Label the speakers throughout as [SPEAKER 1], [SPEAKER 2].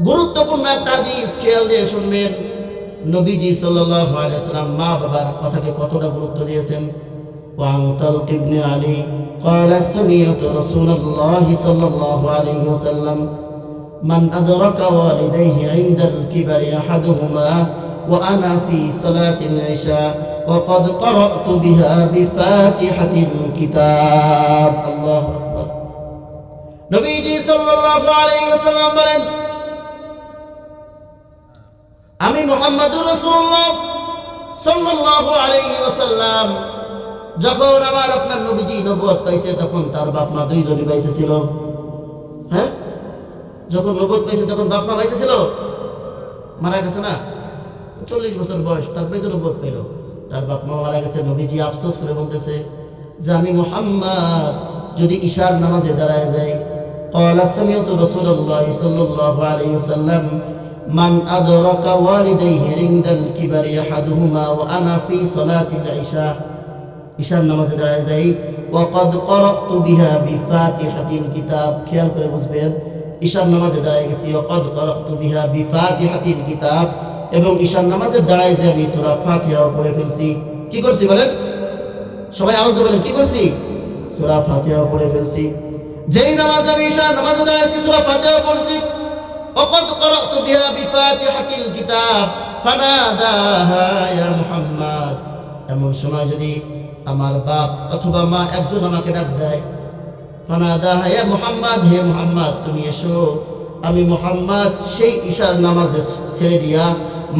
[SPEAKER 1] গুরুত্বপূর্ণ একটা হাদিস খেয়াল দিয়ে শুনবেন। নবীজি সাল্লাল্লাহু আলাইহি ওয়াসাল্লাম মা বাবার কথাকে কতটা গুরুত্ব দিয়েছেন। ওয়ান তালক ইবনে আলী قال سمعت رسول الله صلى الله عليه وسلم من أدرك والديه عند الكبر أحدهما وأنا في صلاة العشاء وقد قرأت بها بفاتحة الكتاب الله أكبر নবীজি সাল্লাল্লাহু আলাইহি ওয়াসাল্লাম বলেন, আমি মুহাম্মদুর রাসূলুল্লাহ সাল্লাল্লাহু আলাইহি ওয়াসাল্লাম যখন আমার আপনার নবীজি নবুয়ত পাইছে তখন তার বাপ মা দুইজনই বাইসে ছিল। হ্যাঁ, যখন নবুয়ত পাইছে তখন বাপ মা বাইসে ছিল, মারা গেছে না? 40 বছর বয়স, তারপরে তো নবুয়ত পেল। তার বাপ মা মারা গেছে। নবীজি আফসোস করে বলতেছে যে আমি মুহাম্মদ যদি ঈশার নামাজে দাঁড়ায় যাই, قال سمعت رسول الله صلى الله عليه وسلم من أدرك والديه عند الكبر أحدهما وأنا في صلاة العشاء ঈশার নামাজে দাঁড়ায় যাই وقد قرأت بها بفاتحة الكتاب। খেয়াল করে বুঝবেন, ঈশার নামাজে দাঁড়ায় গেছি وقد قرأت بها بفاتحة الكتاب, এবং ঈশার নামাজে দাঁড়ায় যে আমি সূরা ফাতিহা পড়ে ফেলছি। কি করছি বলেন সবাই, আওয়াজ দিয়ে বলেন কি করছি? সূরা ফাতিহা পড়ে ফেলছি। যেই নামাজে আমি ঈশার নামাজে দাঁড়াইছি সূরা ফাতিহা পড়ছি, وقد قرأت بها بفاتحة الكتاب فناداها يا محمد। এমন সময় যদি আমার বাপ অথবা মা একজন আমাকে ডাক দেয়, ফানাদাহা ইয়া মুহাম্মদ, হে মুহাম্মদ তুমি এসো, আমি মুহাম্মদ সেই ঈশার নামাজে ছেড়ে দিয়া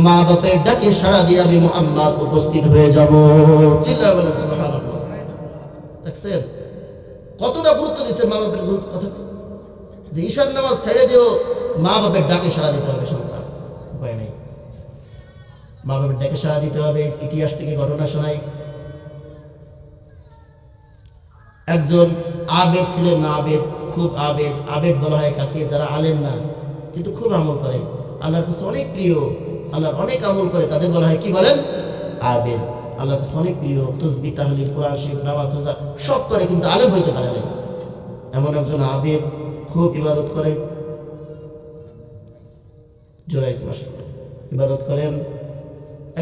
[SPEAKER 1] মা বাপের ডাকে সাড়া দিয়ে আমি মুহাম্মদ উপস্থিত হয়ে যাব। চিল্লায় বলেন সুবহানাল্লাহ। দেখছেন কতটা গুরুত্ব দিচ্ছে মা বাপের কথাকে, যে ঈশার নামাজ ছেড়ে দিও, মা বাপের ডাকে সাড়া দিতে হবে। সন্তান উপায় নেই, মা বাপের ডাকে সাড়া দিতে হবে। ইতিহাস থেকে ঘটনা শোনাই, একজন আবেদ ছিলেন, আবেদ, খুব আবেদ। আবেদ বলা হয় কাকে? যারা আলেম না কিন্তু খুব আমল করে, আল্লাহর কাছে অনেক প্রিয়, আল্লাহর অনেক আমল করে, তাদের বলা হয় কি বলেন? আবেদ। আল্লাহর কাছে অনেক প্রিয়, তাসবিহ তাহলিল কোরআন শরীফ নামাজ রোজা সব করে, কিন্তু আলেম হইতে পারে না। এমন একজন আবেদ খুব ইবাদত করে, জুরাইজ মাশাআল্লাহ ইবাদত করেন।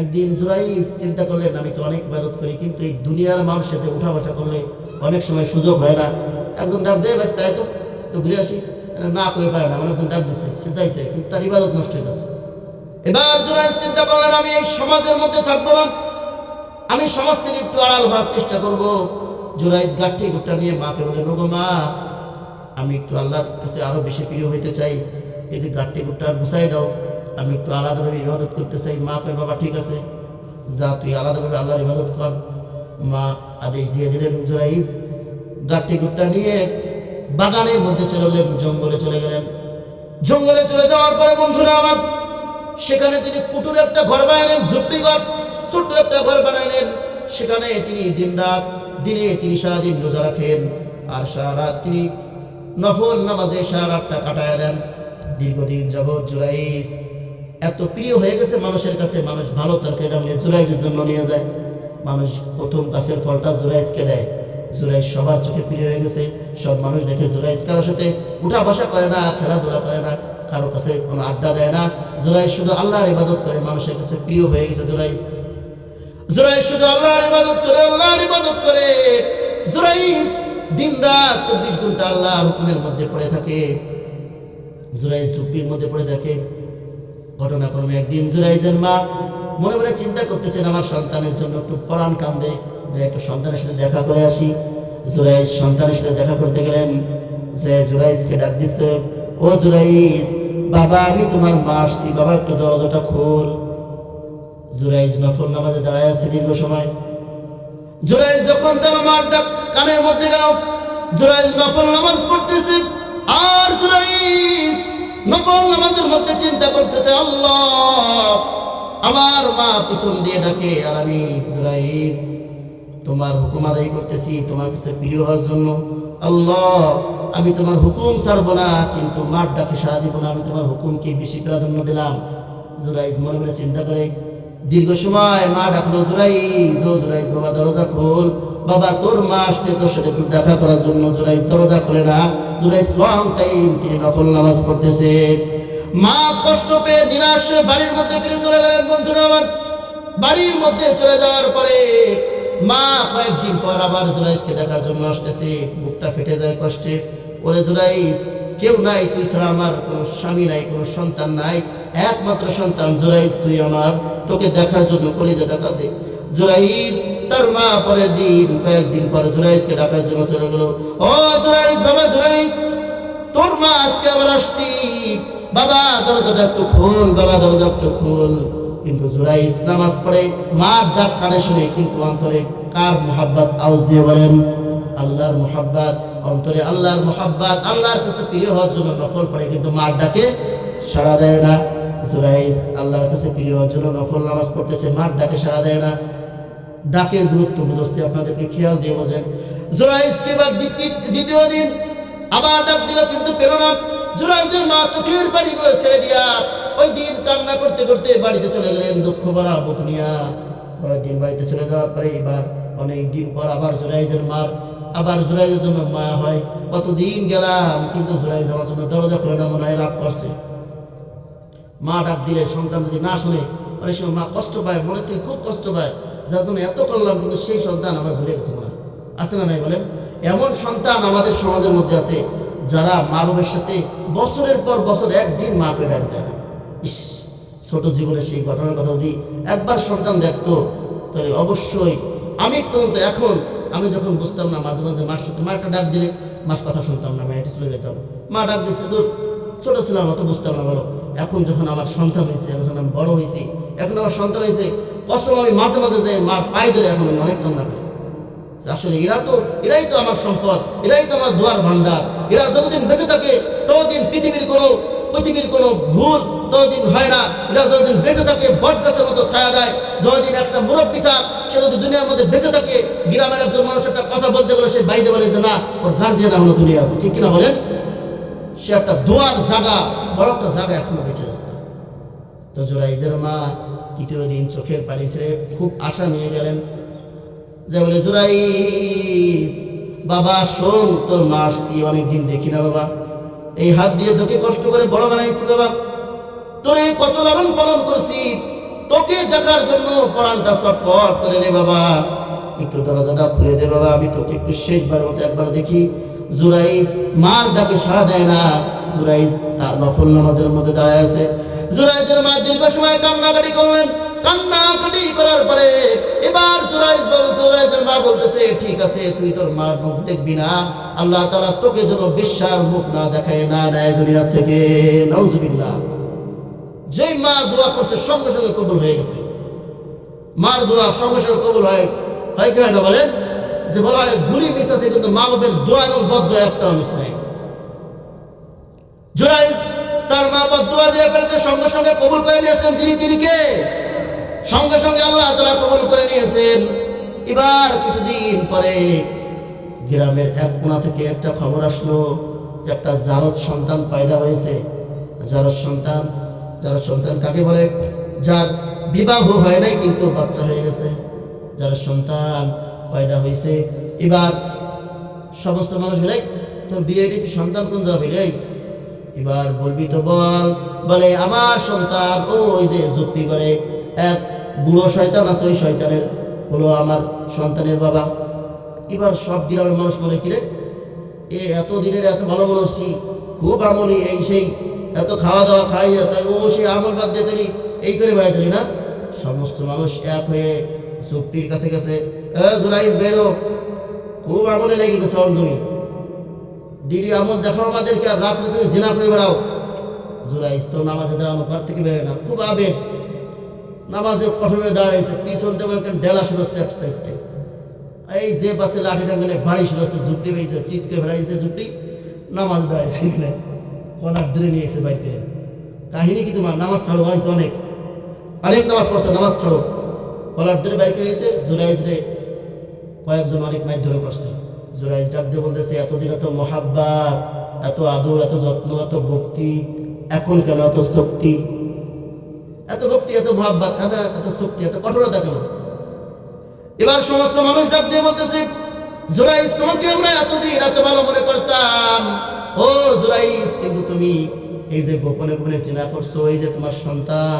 [SPEAKER 1] একদিন জুরাইজ চিন্তা করলেন আমি তো অনেক ইবাদত করি, কিন্তু এই দুনিয়ার মানুষের সাথে উঠা বসা করলে অনেক সময় সুযোগ হয় না। একজন ডাক দেয় ব্যস্ত তো একটু ঘুরে আসি, না কয়ে পারে না, মানে একজন ডাক দিচ্ছে সে যাইতে, কিন্তু তার ইবাদত নষ্ট হয়ে যাচ্ছে। এবার জুরাইজ চিন্তা করলেন আমি এই সমাজের মধ্যে থাকবো না, আমি সমাজ থেকে একটু আড়াল হওয়ার চেষ্টা করব। জুরাইজ গাঠি গুট্টা নিয়ে মাকে বলেন, ওগো মা, আমি একটু আল্লাহর কাছে আরো বেশি প্রিয় হইতে চাই, এই যে গাঠি গুট্টা গুছাই দাও, আমি একটু আলাদাভাবে ইবাদত করতে চাই। মা কয় বাবা ঠিক আছে, যা তুই আলাদাভাবে আল্লাহর ইবাদত কর। মা আদেশ দিয়ে দিলেন। জুরাইজ গাঠি গুট্টা নিয়ে বাগানের মধ্যে চলে গেলেন, জঙ্গলে চলে গেলেন। জঙ্গলে চলে যাওয়ার পরে বন্ধুরা আমার, সেখানে তিনি কুটুর একটা ঘর বানালেন, ঝুপড়ি ঘর, ছোট্ট একটা ঘর বানালেন। সেখানে তিনি দিনে তিনি সারাদিন রোজা রাখেন, আর সারা রাত তিনি নফল নামাজে সারা রাতটা কাটায় দেন। দীর্ঘদিন যাবৎ জুরাইজ এত প্রিয় হয়ে গেছে মানুষের কাছে, মানুষ ভালো তরকারি রান্না জুরাইজের জন্য নিয়ে যায়। মানুষ প্রথম গাছের ফলটা জুরাইজকে দেয়। জুরাইজ সবার চোখে প্রিয় হয়ে গেছে, সব মানুষ দেখে জুরাইজ কারোর সাথে উঠা বসা করে না, খেলাধুলা করে না, কারোর কাছে কোনো আড্ডা দেয় না। জুরাইজ শুধু আল্লাহর ইবাদত করে, মানুষের কাছে প্রিয় হয়ে গেছে জুরাইজ। জুরাইজ শুধু আল্লাহর ইবাদত করে, আল্লাহর ইবাদত করে। জুরাইজ দিন রাত 24 ঘন্টা আল্লাহর হুকুমের মধ্যে পড়ে থাকে। জুরাইজ ঝুপড়ির মধ্যে পড়ে থাকে। ঘটনাক্রমে একদিন জুরাইজের মা মনে মনে চিন্তা করতেছেন আমার সন্তানের জন্য একটু পরাণ কান্দে, যে একটু সন্তানের সাথে দেখা করে আসি। জুরাইজ সন্তানের সাথে দেখা করতে গেলেন, যে জুরাইজকে ডাক দিচ্ছে, ও জুরাইজ বাবা, আমি তোমার মা আসছি, বাবা একটু দরজাটা খোল। জুরাইজ নফল নামাজে দাঁড়ায় আছে দীর্ঘ সময়। জুরাইজ যখন তার মার ডাক কানের মধ্যে গেল, জুরাইজ নফল নামাজ পড়তেছে, আর জুরাইজ নফল নামাজের মধ্যে চিন্তা করতেছে, আল্লাহ আমার মা পিছন দিয়ে ডাকে, আর আমি জুরাইজ তোমার হুকুম আদায় করতেছি তোমার কাছে প্রিয় হওয়ার জন্য। আল্লাহ আমি তোমার হুকুম ছাড়বো না, কিন্তু মার ডাকে সাড়া দিব না, আমি তোমার হুকুমকে বেশি প্রাধান্য দিলাম। জুরাইজ মনে মনে চিন্তা করে। দীর্ঘ সময় মা ডাকলো, জুরাইজ, ও জুরাইজ বাবা দরজা খোল, বাবা তোর মা আসছে তোর সাথে একটু দেখা করার জন্য। জুরাইজ দরজা খোলে না। জুরাইজ লং টাইম তিনি নফল নামাজ পড়তেছে। মা কষ্ট পেয়ে নিরাশ হয়ে বাড়ির মধ্যে ফিরে চলে গেলেন। বন্ধুরা আমার, বাড়ির মধ্যে চলে যাওয়ার পরে মা কয়েকদিন পর আবার জুরাইজকে দেখার জন্য আসতেছে। বুকটা ফেটে যায় কষ্টে। ওরে জুরাইজ, কেউ নাই তুই ছাড়া, আমার কোনো স্বামী নাই, কোনো সন্তান নাই, একমাত্র সন্তান জুরাইজ তুই আমার, তোকে দেখার জন্য কলিজা কাঁদে। জুরাইজ তার মা পরের দিন কয়েকদিন পরে জুরাইজকে ডাকার জন্য চলে গেল। ও জুরাইজ, বাবা জুরাইজ, তোর মা আজকে আবার আসছি, বাবা দরজাটা একটু খোল, বাবা দরজা একটু খোল। কিন্তু জুরাইজ নামাজ পড়ে, মার ডাক কানে শুনে, কিন্তু অন্তরে কার মোহাব্বত? আওয়াজ দিয়ে বলেন, আল্লাহর মোহাব্বত। অন্তরে আল্লাহর মোহাব্বত, আল্লাহর কাছে প্রিয় হওয়ার জন্য নফল পড়ে, কিন্তু মার ডাকে সাড়া দেয় না। জুরাইজ আল্লাহর কাছে প্রিয় হওয়ার জন্য নফল নামাজ পড়তেছে, মার ডাকে সাড়া দেয় না। ডাকের গুরুত্ব বুঝতে আপনাদেরকে খেয়াল দিয়ে বোঝেন। জুরাইজকে এবার দ্বিতীয় দিন আবার ডাক দিল, কিন্তু পেল না। জুরাইজের মা চোখের পানিগুলো ছেড়ে দিয়া ওই দিন কান্না করতে করতে বাড়িতে চলে গেলেন, দুঃখ ভরা বুক নিয়া। পরের দিন বাড়িতে চলে যাওয়ার পরে এবার অনেক দিন পর আবার জুরাইজের মার, আবার জুরাইজের জন্য মায়া হয়। কতদিন গেলাম, কিন্তু জুরাইজ আমার জন্য দরজা খুলে না, মনে হয় রাগ করছে। মা ডাক দিলে সন্তান যদি না শুনে, অনেক সময় মা কষ্ট পায়, মনে থেকে খুব কষ্ট পায়, যার জন্য এত করলাম, কিন্তু সেই সন্তান আমার ভুলে গেছে। মনে আছে না নাই বলেন? এমন সন্তান আমাদের সমাজের মধ্যে আছে যারা মা বাবার সাথে বছরের পর বছর একদিন মাকে ডাক দেয় না। ইস, ছোট জীবনে সেই ঘটনার কথা যদি একবার সন্তান দেখতো, তাহলে অবশ্যই আমি পর্যন্ত এখন আমি যখন বুঝতাম না, মাঝে মাঝে মার সাথে মাটা ডাক দিলে মার কথা শুনতাম না, মায়ের চলে যেতাম। মা ডাক দিচ্ছে, দূর, ছোট ছিলাম, অত বুঝতাম না। বলো, এখন যখন আমার সন্তান হয়েছে, এখন আমি বড় হয়েছি, এখন আমার সন্তান হয়েছে, কসম আমি মাঝে মাঝে যে মার পায়ে ধরে এখন আমি অনেক কান্না করি। আসলে এরাই তো আমার সম্পদ, এরাই তো আমার দোয়ার ভান্ডার। এরা যতদিন বেঁচে থাকে ততদিন পৃথিবীর কোনো ভুল ততদিন হয় না। এরা যতদিন বেঁচে থাকে বট গাছের মতো ছায়া দেয়। যতদিন একটা মুরব্বী থাক, সে যদি দুনিয়ার মধ্যে বেঁচে থাকে, গ্রামের একজন মানুষ একটা কথা বলতে গেলে সে বাইরে বলে যে না, ওর গার্জিয়ান এখনো দুনিয়া আছে, ঠিক কিনা বলেন? সে একটা দোয়ার জায়গা, বড় একটা জায়গা এখনো বেঁচে আছে। তো জুরাইজের মা তৃতীয় দিন চোখের পানি ছেড়ে খুব আশা নিয়ে গেলেন, যে বলে, জুরাইজ বাবা শোন, তোর মা আসছি, অনেকদিন দেখি না বাবা, এই হাত দিয়ে তোকে কষ্ট করে বড় বানাইছি বাবা, তোরে কত লালন পালন করছি, তোকে দেখার জন্য পরানটা ছটফট করে রে বাবা, একটু দরজাটা খুলে দে বাবা, আমি তোকে একটু শেষবার মতো একবার দেখি। জুরাইজ মার ডাকে সাড়া দেয় না। জুরাইজ তার নফল নামাজের মধ্যে দাঁড়ায় আছে। জুরাইজের মা দীর্ঘ সময় কান্নাকাটি করলেন। কান্নাকাটি করার পরে এবার জুরাইজের মা বলতেছে, ঠিক আছে, তুই তোর মার মুখ দেখবি না, আল্লাহ তাআলা তোকে যেন বেশ্যার মুখ না দেখায়, না নেয় দুনিয়া থেকে। নাউজুবিল্লাহ। যেই মা দোয়া করছে সঙ্গে সঙ্গে কবুল হয়ে গেছে। মার দোয়া সঙ্গে সঙ্গে কবুল হয় কি হয় না বলেন? যে বলা হয় গুলি মিস আছে, কিন্তু মা বাবার দোয়া এবং বদদোয়া একটাও মিস নাই। জুরাইজ তার মা বাবার দোয়া দিয়ে ফেলেছে, সঙ্গে সঙ্গে কবুল করে নিয়েছেন। তিনি কে? সঙ্গে সঙ্গে আল্লাহ তাআলা কবুল করে নিয়েছেন। এবার কিছুদিন পরে গ্রামের এক কোণা থেকে একটা খবর আসলো যে একটা জারজ সন্তান পয়দা হয়েছে। জারজ সন্তান কাকে বলে? যার বিবাহ হয় নাই কিন্তু বাচ্চা হয়ে গেছে, যার সন্তান পয়দা হয়েছে। এবার সমস্ত মানুষ বলে, তোর বিয়ে তুই সন্তান কোন যাবে রে? এবার বলবি তো বলে আমার সন্তান ওই যে যুক্তি করে এক বুড়ো শয়তান আছে, ওই শয়তানের হলো আমার সন্তানের বাবা। এবার সব গ্রামের মানুষ বলে, কিরে এত দিনের এত ভালো মানুষ, খুব আমলি, এই সেই এত খাওয়া দাওয়া খাই, ও সেই আমল বাদ দিয়ে তালি এই করে বেড়াইতালি না। সমস্ত মানুষ এক হয়ে যুক্তির কাছে গেছে, জুরাইজ বেরো, খুব আমলে লেগে গেছে তুমি, দিদি আমল দেখো আমাদেরকে, আর রাত্রে তুমি জিনা করে বেড়াও। জুরাইজ তো নামাজে দাঁড়ানো ঘর থেকে বেরোয় না, খুব আবেগ, নামাজে কঠোরে দাঁড়িয়েছে, পিছন থেকে ডেলা শুরু হচ্ছে এক সাইডে, এই যে পাশে লাঠিটা গেলে বাড়ি শুরু হচ্ছে, ঝুঁকটি বেরিয়েছে, চিৎকে বেড়াইছে, ঝুঁকটি নামাজ দাঁড়িয়েছে, কলার ধরে নিয়েছে বাইকে। কাহিনী কি তোমার? নামাজ ছাড়ো হয়েছে, অনেক নামাজ পড়ছে, নামাজ ছাড়ো, কলার ধরে বাইকে নিয়েছে। জুরাইজ রে কয়েকজন অনেক মাইর ধরে করছে। জুরাইজ ডাক দিয়ে বলতেছে, এতদিন এত মহাব্বত, এত আদর, এত যত্ন, এত ভক্তি, এখন কেন এত শক্তি? এত ভক্তি, এত মহাব্বত, এত শক্তি, এত কঠোরতা কেন? এবার সমস্ত মানুষ ডাক দিয়ে বলতেছে, জুরাইজ তোমাকে আমরা এতদিন এত ভালো মনে করতাম, ও জুরাইজ, কিন্তু তুমি এই যে গোপনে গোপনে চিনা করছো, এই যে তোমার সন্তান।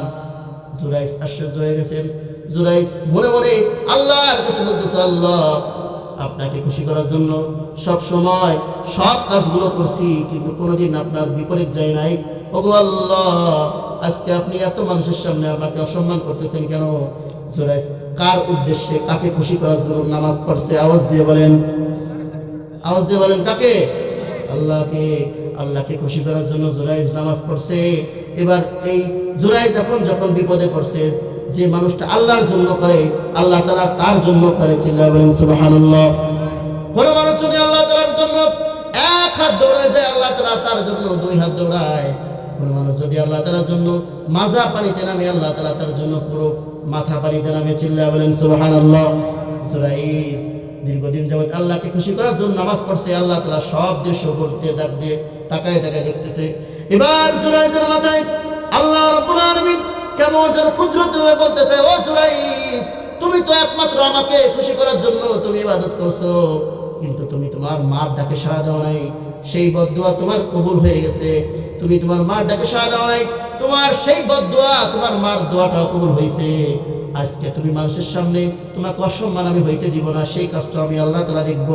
[SPEAKER 1] জুরাইজ আশ্চর্য হয়ে গেছেন। জুরাইজ মনে মনে আল্লাহর কাছে বলতেছে, আল্লাহ আপনাকে খুশি করার জন্য সব সময় সব কাজগুলো করছি, কিন্তু কোনোদিন আপনার বিপরীত যায় নাই। ওগো আল্লাহ, আজকে আপনি এত মানুষের সামনে আমাকে অসম্মান করতেছেন কেন? জুরাইজ কার উদ্দেশ্যে, কাকে খুশি করার জন্য নামাজ পড়ছে? আওয়াজ দিয়ে বলেন, আওয়াজ দিয়ে বলেন কাকে? আল্লাহকে। আল্লাহকে খুশি করার জন্য জুরাইজ নামাজ পড়ছে। এবার এই জুরাইজ যখন বিপদে পড়ছে, যে মানুষটা আল্লাহর জন্য করে আল্লাহ তাআলা তার জন্য করে। চিল্লায়ে বলেন সুবহানাল্লাহ। কোন মানুষ যদি আল্লাহ তাআলার জন্য এক হাত দৌড়ায় যায়, আল্লাহ তাআলা তার জন্য দুই হাত দৌড়ায়। কোন মানুষ যদি আল্লাহ তাআলার জন্য মাজা পানিতে নামে, আল্লাহ তাআলা তার জন্য পুরো মাথা পানিতে নামে। চিল্লায়ে বলেন সুবহানাল্লাহ। জুরাইজ দীর্ঘদিন যাবত আল্লাহকে খুশি করার জন্য নামাজ পড়ছে। আল্লাহ তাআলা সব দৃশ্য করতে দিয়ে তাকায় দেখতেছে। এবার জুরাইজের মাথায় আল্লাহ রাব্বুল আলামিন কেমন যেন কুদরতে বলতেছে, ও জুরাইজ, তুমি তো একমাত্র আমাকে খুশি করার জন্য তুমি ইবাদত করছো, কিন্তু তুমি তোমার মার ডাকে সাড়া দাও নাই। সেই বদদুয়া তোমার কবুল হয়ে গেছে। তুমি তোমার মার ডাকে সাড়া দাও নাই, তোমার সেই বদদুয়া, তোমার মার দোয়াটাও কবুল হয়েছে। আজকে তুমি মানুষের সামনে তোমাকে অসম্মান আমি হইতে দিব না, সেই কাজটা আমি আল্লাহ তাআলা দেখব।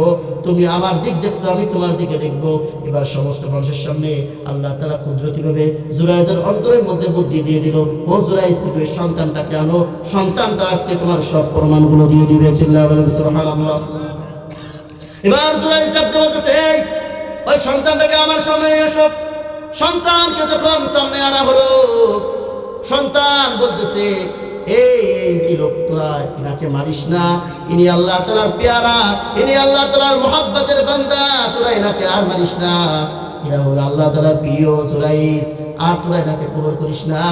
[SPEAKER 1] তুমি আমার দিক দেখছো, আমি তোমার দিকে দেখব। এবার সমস্ত মানুষের সামনে আল্লাহ তাআলা কুদরতিভাবে জুরাইজের অন্তরের মধ্যে বুদ্ধি দিয়ে দিল, ও জুরাইজ, তুমি সন্তানটাকে আনো, সন্তানটা আজকে তোমার সব প্রমাণগুলো দিয়ে দিবে। চিল্লায়ে বলেন সুবহানাল্লাহ। এবার জুরাইজ ডাকতে বলতেছে, এই ওই সন্তানটাকে আমার সামনে এসো। সন্তানকে যখন সামনে আনা হলো, সন্তান বলতেছে, এই লোক, তোরা ইনাকে মারিস না, ইনি আল্লাহ তাআলার পেয়ারা, ইনি আল্লাহ তাআলার মুহাব্বতের বান্দা, তোরা ইনাকে আর মারিস না। এরা হলো আল্লাহ তাআলার প্রিয় জুরাইজ, আর তোরা এনাকে প্রহর করিস না।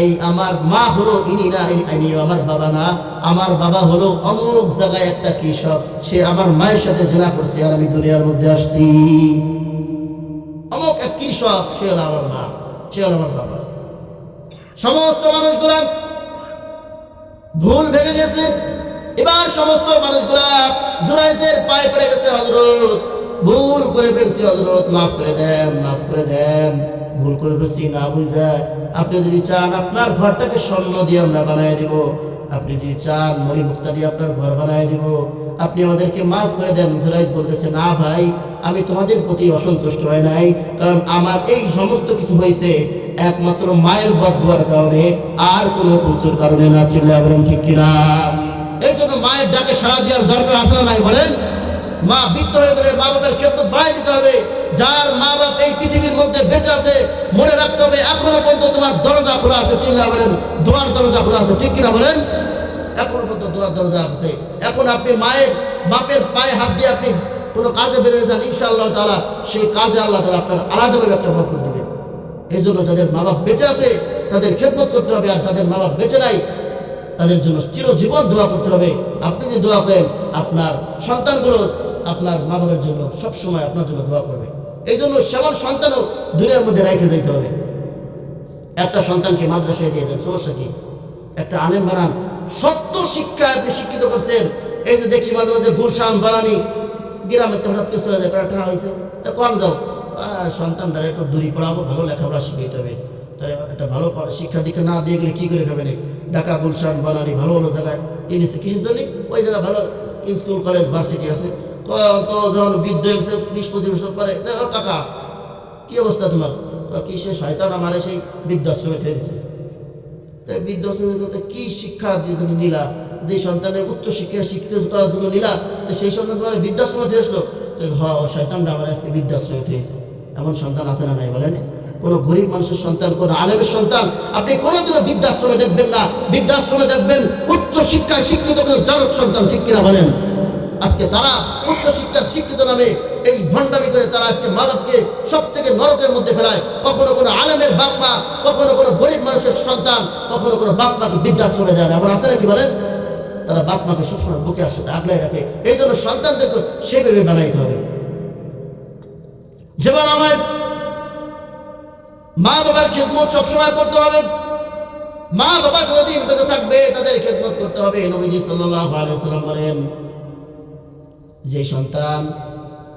[SPEAKER 1] এই আমার মা হলো ইনি না, ইনি আমার বাবা না, আমার বাবা হলো অমুক জায়গায় একটা কৃষক, সে আমার মায়ের সাথে জিনা করছে আর আমি দুনিয়ার মধ্যে আসছি। অমুক এক কৃষক, সে হলো আমার মা, সে হলো আমার বাবা। সমস্ত মানুষগুলা ভুল ভেঙে গেছে। এবার সমস্ত মানুষগুলা জুরাইজের পায়ে পড়ে গেছে, হযরত ভুল করে ফেলছি, হযরত মাফ করে দেন, মাফ করে দেন, ভুল করে ফেলছি, না বুঝা। আপনি যদি চান আপনার ঘরটাকে স্বর্ণ দিয়ে আমরা বানিয়ে দিব, আপনি যদি চান মণিমুক্তা দিয়ে আপনার ঘর বানিয়ে দিব, আপনি আমাদেরকে মাফ করে দেন। জুরাইজ বলতেছে, না ভাই, আমি তোমাদের প্রতি অসন্তুষ্ট হয় নাই, কারণ আমার এই সমস্ত কিছু হয়েছে একমাত্র মায়ের বদদুয়ার কারণে, আর কোনো কিছুর কারণে না। চিল্লায়ে বলেন ঠিক কিনা? এই জন্য মায়ের ডাকে সাড়া দেওয়ার দরকার আছে না নাই বলেন? মা বৃদ্ধ হয়ে গেলে মা বাবার খেদমত বাড়াই দিতে হবে। যার মা বাপ এই পৃথিবীর মধ্যে বেঁচে আছে, মনে রাখতে হবে এখনো পর্যন্ত তোমার দরজা খোলা আছে। চিল্লায়ে বলেন, দোয়ার দরজা খোলা আছে, ঠিক কিনা বলেন? এখনো পর্যন্ত দোয়ার দরজা আছে। এখন আপনি মায়ের বাপের পায়ে হাত দিয়ে আপনি কোনো কাজে বেরিয়ে যান, ইনশাআল্লাহ তাআলা সেই কাজে আল্লাহ তাআলা আপনার আলাদাভাবে একটা বরকত দিবে। এই জন্য যাদের মা বাপ বেঁচে আছে তাদের খেদমত করতে হবে, আর যাদের মা বাপ বেঁচে নাই তাদের জন্য চিরজীবন দোয়া করতে হবে। আপনি যে দোয়া করেন, আপনার সন্তানগুলো আপনার মা বাবার জন্য সবসময় আপনার জন্য দোয়া করবে। এই জন্য সেমন সন্তানও দুনিয়ার মধ্যে রেখে যেতে হবে। একটা সন্তানকে মাদ্রাসায় দিয়ে দেন, সমস্যা কি? একটা আলেম বানান, সত্য শিক্ষা আপনি শিক্ষিত করছেন। এই যে দেখি মাঝে মাঝে গুলশান বানানি গ্রামের তো হঠাৎ চলে যায়, একটা হয়েছে কম যাও, সন্তানটারে একটু দূরি পড়াবো, ভালো লেখাপড়া শিখাইতে হবে। তাহলে একটা ভালো শিক্ষা দীক্ষা না দিয়ে গেলে কী করে খাবে না? ঢাকা, গুলশান, বানানি ভালো ভালো জায়গায় ইংলিশে কিসের জন্য ওই জায়গায় ভালো স্কুল, কলেজ, ভার্সিটি আছে। তো যখন বৃদ্ধ হয়ে গেছে 20-25 বছর পরে, দেখো কাকা কী অবস্থা তোমার? কি সে শয়তান আমারে সেই বৃদ্ধাশ্রমে ঠেলে দিচ্ছে। তাই বৃদ্ধাশ্রমে কী শিক্ষার জন্য নিলা? যে সন্তানের উচ্চ শিক্ষা শিক্ষিত করার জন্য নিলা, তো সেই সন্তান তোমার বৃদ্ধাশ্রমে থেকে আসলো। তো শয়তানটা আমার আজকে বৃদ্ধাশ্রমে উঠেছে। এমন সন্তান আছে না নাই বলেন? কোনো গরিব মানুষের সন্তান, কোনো আলেমের সন্তান আপনি কোনো জন্য বৃদ্ধাশ্রমে দেখবেন না। বৃদ্ধাশ্রমে দেখবেন উচ্চ শিক্ষায় শিক্ষিত কোনো জারক সন্তান, ঠিক কিনা বলেন? আজকে তারা উচ্চ শিক্ষার শিক্ষিত নামে এই ভণ্ডামি করে তারা আজকে মা বাপকে সব থেকে নরকের মধ্যে ফেলায়। কখনো কোনো আলেমের বাপ মা, কখনো কোনো গরিব মানুষের সন্তান, কখনো কোনো বাপ মাকে বৃদ্ধাশ্রমে দেয় না। এমন আছে নাকি বলেন? তারা বাপ মাকে সবসময় বুকে আসে, আগলায় রাখে। এই জন্য সন্তানদেরকে সেভাবে বানাইতে হবে। যেমন আমার মা বাবার খেদমত সবসময় করতে হবে। মা বাবা যতদিন বেঁচে থাকবে তাদের খেদমত করতে হবে। নবীজি সাল্লাল্লাহু আলাইহি ওয়াসাল্লাম বলেন, যে সন্তান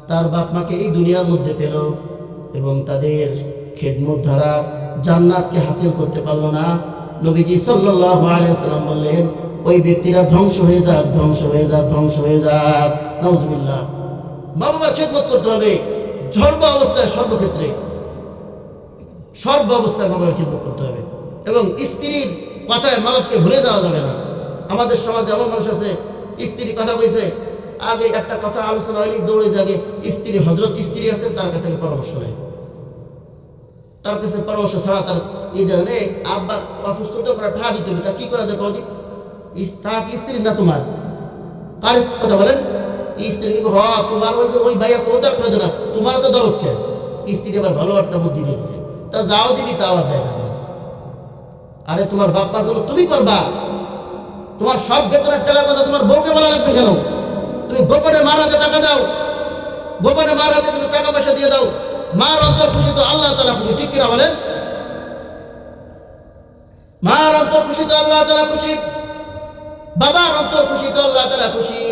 [SPEAKER 1] তার বাপ মাকে এই দুনিয়ার মধ্যে পেল এবং তাদের খেদমত দ্বারা জান্নাতকে হাসিল করতে পারলো না, নবীজি সাল্লাল্লাহু আলাইহি ওয়াসাল্লাম বললেন ওই ব্যক্তিরা ধ্বংস হয়ে যাক, ধ্বংস হয়ে যাক, ধ্বংস হয়ে যাক। নাউজুবিল্লাহ। মা বাবার খেদমত করতে হবে সর্ব অবস্থায়, সর্বক্ষেত্রে, সর্ব অবস্থায় মা বাবার খেদমত করতে হবে। এবং স্ত্রীর কথায় মা বাপকে ভুলে যাওয়া যাবে না। আমাদের সমাজে এমন মানুষ আছে, স্ত্রী কথা বলছে, আগে একটা কথা আলোচনা হয়নি দৌড়ে যাগে স্ত্রী, হজরত স্ত্রী আছে, তার কাছে পরামর্শ নেয়, তার কাছে পরামর্শ ছাড়া তার জানে আব্বা অসুস্থ তো ওরা ঠা দিতে হবে, তা কি করা যায় কদি? তা কি স্ত্রী না তোমার? কার কথা বলেন? স্ত্রী হ তোমার ওই যে ওই ভাই আছে ওটা একটা না, তোমার তো দরদ খেয়ে স্ত্রী আবার ভালো একটা বুদ্ধি দিয়েছে, তা যাও দিবি তা আবার দেয় না। আরে তোমার বাপ মা জন্য তুমি করবা, তোমার সব বেতনের টাকার কথা তোমার বউকে বলা লাগবে কেন? তুমি গোপনে মার হাতে টাকা দাও, গোপনে মার হাতে কিছু টাকা পয়সা দিয়ে দাও, মার অন্তর খুশি তো আল্লাহ তাআলা খুশি, ঠিক কিনা বলেন? মার অন্তর খুশি তো আল্লাহ তাআলা খুশি, বাবার অন্তর খুশি তো আল্লাহ তাআলা খুশি।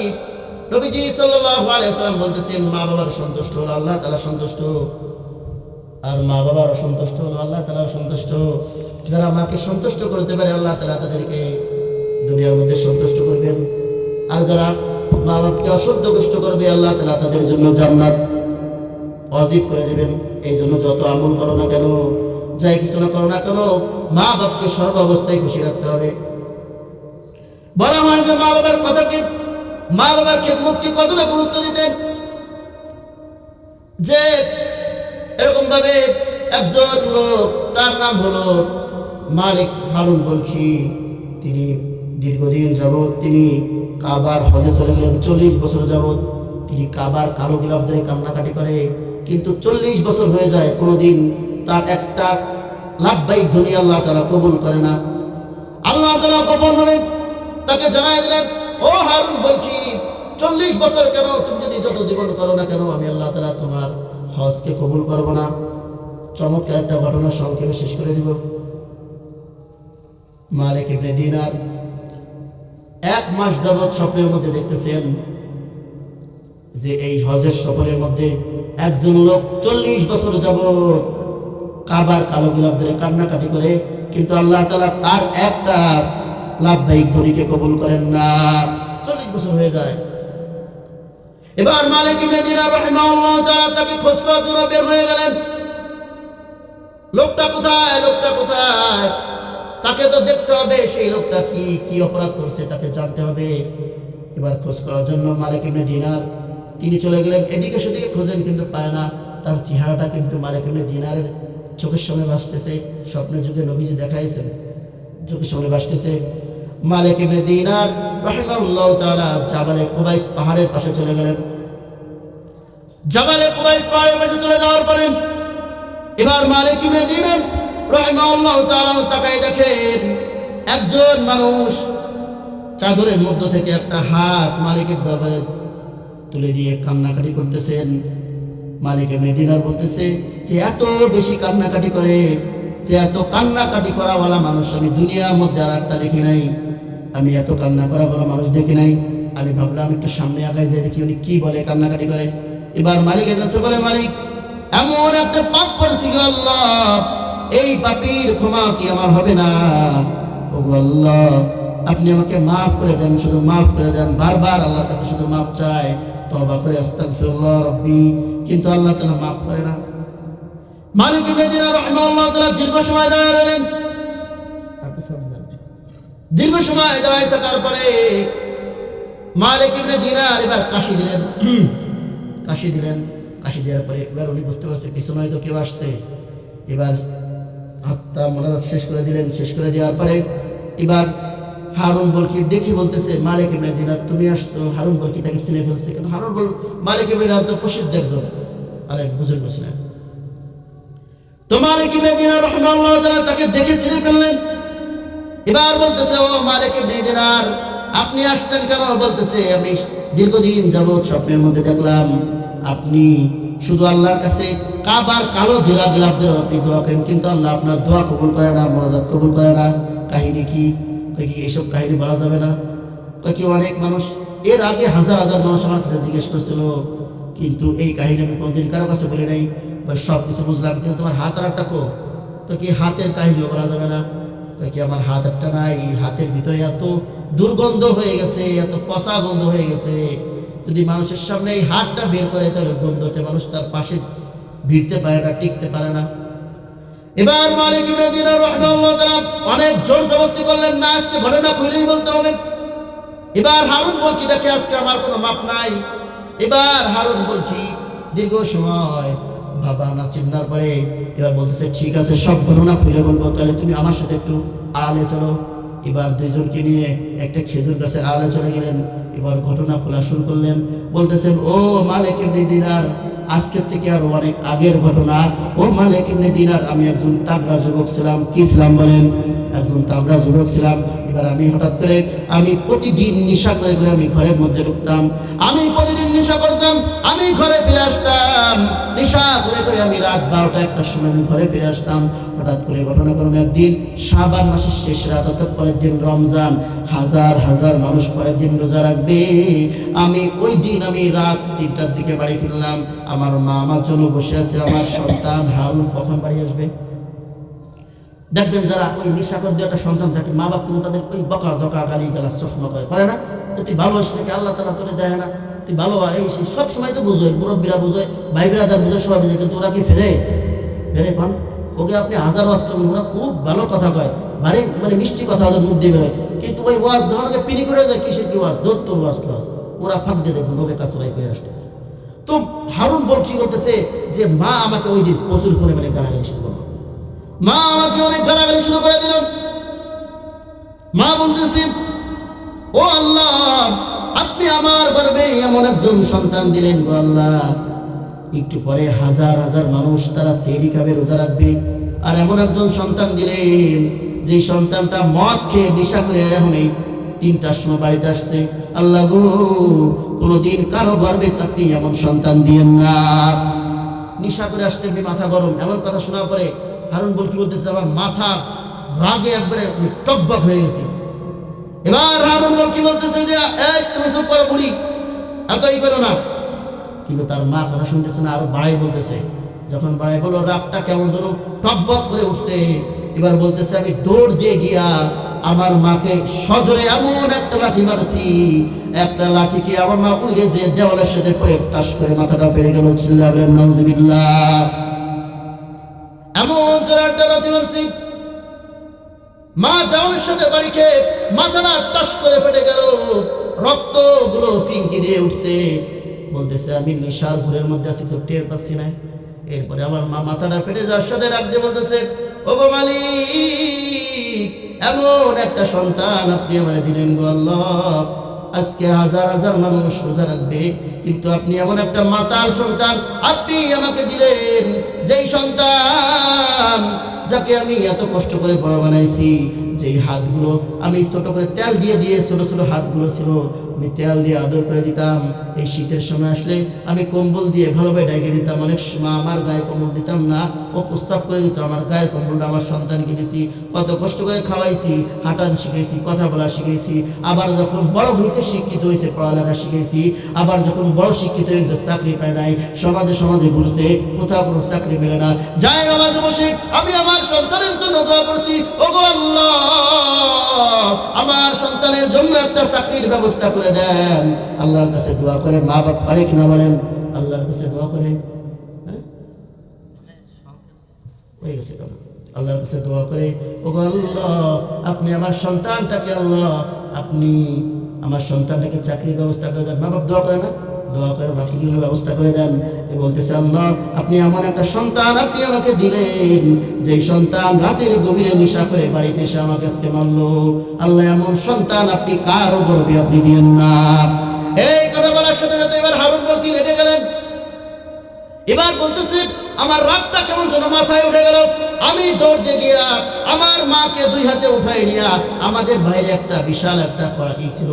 [SPEAKER 1] নবীজি সাল্লাল্লাহু আলাইহি ওয়াসাল্লাম বলতেছেন মা বাবার সন্তুষ্ট হলো আল্লাহ তাআলা সন্তুষ্ট, আর মা বাবার অসন্তুষ্ট হলো আল্লাহ তাআলা অসন্তুষ্ট। যারা মাকে সন্তুষ্ট করতে পারে আল্লাহ তাআলা তাদেরকে দুনিয়ার মধ্যে সন্তুষ্ট করবেন, আর যারা মা বাপকে অসন্তুষ্ট করবে আল্লাহ তাআলা তাদের জন্য জান্নাত ওয়াজিব করে দেবেন। এই জন্য যত আমল করো না কেন, যাই কিছু না করো না কেন, মা বাপকে সর্ব অবস্থায় খুশি রাখতে হবে। বলা হয় যে মা বাবার কথাকে, মা বাবার খেদমতকে কতটা গুরুত্ব দিতেন, যে এরকম ভাবে একজন লোক, তার নাম হলো মালিক হারুন বলখি, তিনি দীর্ঘদিন যাবৎ তিনি কাবার হজে চলে গেলেন। 40 বছর যাবৎ তিনি কাবার কালো গিলাফ ধরে কান্নাকাটি করে, কিন্তু 40 বছর হয়ে যায়, কোনোদিন তার একটা লাভবাহিক ধ্বনি আল্লাহ তাআলা কবুল করে না। আল্লাহ তাআলা গোপন ভাবে তাকে জানাই দিলেন, ও হারুন বলখি, 40 বছর কেন, তুমি যদি যত জীবন করো না কেন, আমি আল্লাহ তাআলা তোমার হজকে কবুল করব না। চমৎকার একটা ঘটনা সংক্ষেপে শেষ করে দিব। মালিক ইবনে দিনার 1 মাস যাবৎ স্বপ্নের মধ্যে দেখতেছেন যে এই হজের সফরের মধ্যে একজন লোক 40 বছর যাবৎ কাবার কালো গিলাফ ধরে কান্নাকাটি করে, কিন্তু আল্লাহ তাআলা তার একটা লাভবাহিক ধ্বনিকে কবুল করেন না। 40 বছর হয়ে যায়। এবার মালিক ইবনে দিনার রাহিমাহুল্লাহ তাআলা তাকে খোঁজ করার জন্য বের হয়ে গেলেন। লোকটা কোথায়, লোকটা কোথায়? তাকে তো দেখতে হবে, সেই লোকটা কি কি অপরাধ করছে তাকে জানতে হবে। এবার খোঁজ করার জন্য মালিক ইবনে দিনার তিনি চলে গেলেন, এদিকে সেদিকে খোঁজেন কিন্তু পায় না। তার চেহারাটা কিন্তু মালিক ইবনে দিনারের চোখের সামনে ভাসতেছে, স্বপ্নের যুগে নবীজি দেখাইছেন, চোখের সামনে ভাসতেছে। মালিক ইবনে দিনার রাহিমাহুল্লাহ তাআলা জাবালে কুবাইস পাহাড়ের পাশে চলে গেলেন। জাবালে কুবাইস পাহাড়ের পাশে চলে যাওয়ার পরে এবার মালিক ইবনে দিনার রাহিমাহুল্লাহ তাআলা তাকায় দেখেন একজন মানুষ চাদরের মধ্য থেকে একটা হাত মালিকের দরবারে তুলে দিয়ে কান্নাকাটি করতেছেন। মালিক ইবনে দিনার বলতেছে যে এত বেশি কান্নাকাটি করে, যে এত কান্নাকাটি করাওয়ালা মানুষ আমি দুনিয়ার মধ্যে আর একটা দেখি নাই, আমি এত কান্না করাওয়ালা মানুষ দেখি নাই। আমি ভাবলাম একটু সামনে আগায় যাই দেখি উনি কি বলে, কান্নাকাটি করে। এবার মালিকের কাছে বলে, মালিক এমন একটা পাপ করেছি গো আল্লাহ, এই পাপীর ক্ষমা কি আমার হবে না? ও গো আল্লাহ, আপনি আমাকে মাফ করে দেন, শুধু মাফ করে দেন। বারবার আল্লাহর কাছে শুধু মাফ চায়, তওবা করে আস্তাগফিরুল্লাহ রাব্বি, কিন্তু আল্লাহ তাআলা মাফ করে না। মালিক ইবনে দিনার রাহিমাহুল্লাহ তাআলা দীর্ঘ সময় দাঁড়িয়ে রইলেন। দীর্ঘ সময় দাঁড়িয়ে থাকার পরে মালিক ইবনে দিনার এবার কাশি দিলেন। কাশি দিলেন, কাশি দেওয়ার পরে এবার উনি বুঝতে পারছে পিছনে হয়তো কেউ আসছে। এবার হাতটা মোনাজাত শেষ করে দিলেন। শেষ করে দেওয়ার পরে এবার হারুন বলখি দেখি বলতেছে, মালিক ইবনে দিনার তুমি আসছো। হারুন বলখি তাকে চিনে ফেলছে, কারণ হারুন মালিক ইবনে দিনার তো প্রসিদ্ধ একজন আরেক বুজুর্গ ছিলেন। তো মালিক ইবনে দিনার রাহিমাহুল্লাহ তাআলা তাকে দেখে চিনে ফেললেন। এবার বলতেছে, ও মালিক ইবনে দিনার, আপনি আসছেন কেন? বলতেছে, আমি দীর্ঘদিন যাবৎ স্বপ্নের মধ্যে দেখলাম আপনি শুধু আল্লাহর কাছে কাবার কালো গিলাফ ধরে আপনি দোয়া করেন, কিন্তু আল্লাহ আপনার দোয়া কবুল করে না, মোনাজাত কবুল করে না। কাহিনী কি? কি এইসব কাহিনী বলা যাবে না? কি অনেক মানুষ, এর আগে হাজার হাজার মানুষ আমার কাছে জিজ্ঞেস করছিল, কিন্তু এই কাহিনী আমি কোনোদিন কারো কাছে বলি নাই। সব কিছু বুঝলাম, কিন্তু তোমার হাত আর একটা কো, তো কি হাতের কাহিনীও বলা যাবে না? কি আমার হাত একটা নাই, হাতের ভিতরে এত দুর্গন্ধ হয়ে গেছে, এত পচা গন্ধ হয়ে গেছে, যদি মানুষের সামনে এই হাতটা বের করে তাহলে গন্ধতে মানুষ তার পাশে ভিড়তে পারে না, টিকতে পারে না। এবার মালিক ইবনে দিনার রাহিমাহুল্লাহ তাআলা অনেক জোর জবরদস্তি করলেন, না আজকে ঘটনা খুলেই বলতে হবে। এবার হারুন বলকি দেখে আজকে আমার কোনো মাপ নাই। এবার হারুন বলকি দীর্ঘ সময় বাবা না চিন্তার পরে এবার বলতেছে, ঠিক আছে সব ঘটনা খুলে বলবো, তাহলে তুমি আমার সাথে একটু আড়ালে চলো। এবার দুইজনকে নিয়ে একটা খেজুর গাছের আড়ালে চলে গেলেন। এবার ঘটনা খোলা শুরু করলেন, বলতেছেন, ও মালিক ইবনে দিনার, আজকের থেকে আরো অনেক আগের ঘটনা। ও মালিক ইবনে দিনার, আমি একজন তাগড়া যুবক ছিলাম। কি ছিলাম বলেন? একজন তাগড়া যুবক ছিলাম। এবার আমি হঠাৎ করে আমি প্রতিদিন নেশা করে করে আমি ঘরের মধ্যে ঢুকতাম, আমি প্রতিদিন নেশা করতাম, আমি ঘরে ফিরে আসতাম, নেশা করে করে আমি রাত 12টা 1টার সময় আমি ঘরে ফিরে আসতাম। হঠাৎ করে ঘটনাক্রমে একদিন শাবান মাসের শেষ রাত, অর্থাৎ পরের দিন রমজান, হাজার হাজার মানুষ পরের দিন রোজা রাখবে। আমি ওই দিন আমি রাত 3টার দিকে বাড়ি ফিরলাম। আমার মা আমার জন্য বসে আছে, আমার সন্তান হারুন কখন বাড়ি আসবে। দেখবেন যারা ওই নেশাকর দিয়ে একটা সন্তান থাকে, মা বাপ কিন্তু তাদের ওই বকা জকা গালি গালাজ সবসময় করে না, তুই ভালো হস নাকি আল্লাহ তাআলা তোরে দেয় না, তুই ভালো এই সেই সব সময় তো বুঝোয়, মুরব্বীরা বুঝোয়, ভাই বিরাদার বুঝোয়, সবাই বুঝে, কিন্তু ওরা কি ফেরে কোন? ওকে আপনি হাজার ওয়াজ করবেন, ওরা খুব ভালো কথা কয়, ভারী মানে মিষ্টি কথা ওদের মুখ দিয়ে বেরোয়, কিন্তু ওই ওয়াজ যখন ওকে পিনি করে যায়, কিসের কি ওয়াজ, দৌড় তোর ওয়াজ টোয়াজ, ওরা ফাঁক দিয়ে দেখুন ওকে কাছড়াই ফিরে আসতেছে। তো হারুন বলকি বলতেছে যে মা আমাকে ওই দিন প্রচুর পরিমাণে গালাগালি শুরু করলো, মা আমাকে অনেক গালাগালি শুরু করে দিল। মা বলতেছে, ও আল্লাহ, আপনি আমার গর্ভে এমন একজন সন্তান দিলেন গো আল্লাহ, একটু পরে হাজার হাজার মানুষ তারা সেহরি খাবে, রোজা রাখবে, আর এমন একজন সন্তান দিলেন যে সন্তানটা মদ খেয়ে নেশা করে এখন এই 3টার সময় বাড়িতে আসছে। আল্লাহ গো, কোনোদিন কারো গর্ভে আপনি এমন সন্তান দিয়েন না। নেশা করে আসছে, মাথা গরম। এমন কথা শোনার পরে হারুন বলকি বলতেছে, আমার মাথা রাগে একবারে টকবক হয়ে গেছে। এবার হারুন বলকি বলতেছে যে, এই তুমি চুপ করো বুড়ি, এতই করো না। কিন্তু তার মা কথা শুনতেছে না, আরো বাড়াই বলতেছে। যখন বাড়াই বললো, রাগটা কেমন যেন টকবক করে উঠছে। এবার বলতেছে, আমি দৌড় দিয়ে গিয়া আমার মাকে সজোরে এমন একটা লাঠি মারছি, একটা লাঠি কি আমার মা উড়ে যে দেওয়ালের সাথে পড়ে টাস করে মাথাটা ফেলে গেল। চিল্লা বলেন নাউজুবিল্লাহ। এমন জোরে একটা লাথি মারছি, মা দেওয়ালের সাথে বাড়ি খেয়ে মাথাটা টাস করে ফেটে গেল, রক্তগুলো ফিঙ্কি দিয়ে উঠছে। বলতেছে, আমি নেশার ঘুরের মধ্যে আছি, তো টের পাচ্ছি না। এরপরে আমার মা মাথাটা ফেটে যাওয়ার সাথে রাগ দিয়ে বলতেছে, ও গো মালিক, এমন একটা সন্তান আপনি আমার দিলেন গো আল্লাহ, আজকে হাজার হাজার মানুষ রোজা রাখবে, কিন্তু আপনি এমন একটা মাতাল সন্তান আপনি আমাকে দিলেন, যেই সন্তান যাকে আমি এত কষ্ট করে বড় বানাইছি, যেই হাতগুলো আমি ছোট করে তেল দিয়ে দিয়ে ছোট ছোট হাতগুলো ছিল, আমি তেল দিয়ে আদর করে দিতাম। এই শীতের সময় আসলে আমি কম্বল দিয়ে ভালোভাবে ঢেকে দিতাম। অনেক সময় আমার গায়ে কম্বল দিতাম না, ও প্রস্তাব করে দিত, আমার গায়ের কম্বলটা আমার সন্তানকে দিয়েছি। কত কষ্ট করে খাওয়াইছি, হাঁটান শিখেছি, কথা বলা শিখেছি। আবার যখন বড় হয়েছে, শিক্ষিত হয়েছে, পড়ালেখা শিখেছি। আবার যখন বড় শিক্ষিত হয়েছে, চাকরি পায় নাই, সমাজে সমাজে ঘুরছে, কোথাও কোনো চাকরি মেলে না, যায় নামাজে বসে আমি আমার সন্তানের জন্য দোয়া করছি, ওগো আল্লাহ, আমার সন্তানের জন্য একটা চাকরির ব্যবস্থা করে দেন। আল্লাহর কাছে দোয়া করে মা বাপ পারে কিনা বলেন? আল্লাহর কাছে দোয়া করে হয়ে গেছে কেন? আল্লাহর কাছে দোয়া করে, ওগো আল্লাহ, আপনি আমার সন্তানটাকে, আল্লাহ আপনি আমার সন্তানটাকে চাকরির ব্যবস্থা করে দেন। মা বাপ দোয়া করে না? দোয়া করে চাকরির ব্যবস্থা করে দেন। বলতেছে, আল্লাহ আপনি এমন একটা সন্তান আপনি আমাকে দিলেন, যেই সন্তান রাতের গভীরে নেশা করে বাড়িতে এসে আমাকে আজকে মারলো। আল্লাহ এমন সন্তান আপনি কারো গর্বে আপনি দিয়েন না। এই কথা বলার সাথে সাথে এবার হারুন বলকি রেগে গেলেন। এবার বলতেছে, আমার রাগটা কেমন যেন মাথায় উঠে গেল। আমি দৌড় দিয়ে গিয়া আমার মাকে 2 হাতে উঠাই নিয়া, আমাদের বাইরে একটা বিশাল একটা কড়াই ছিল,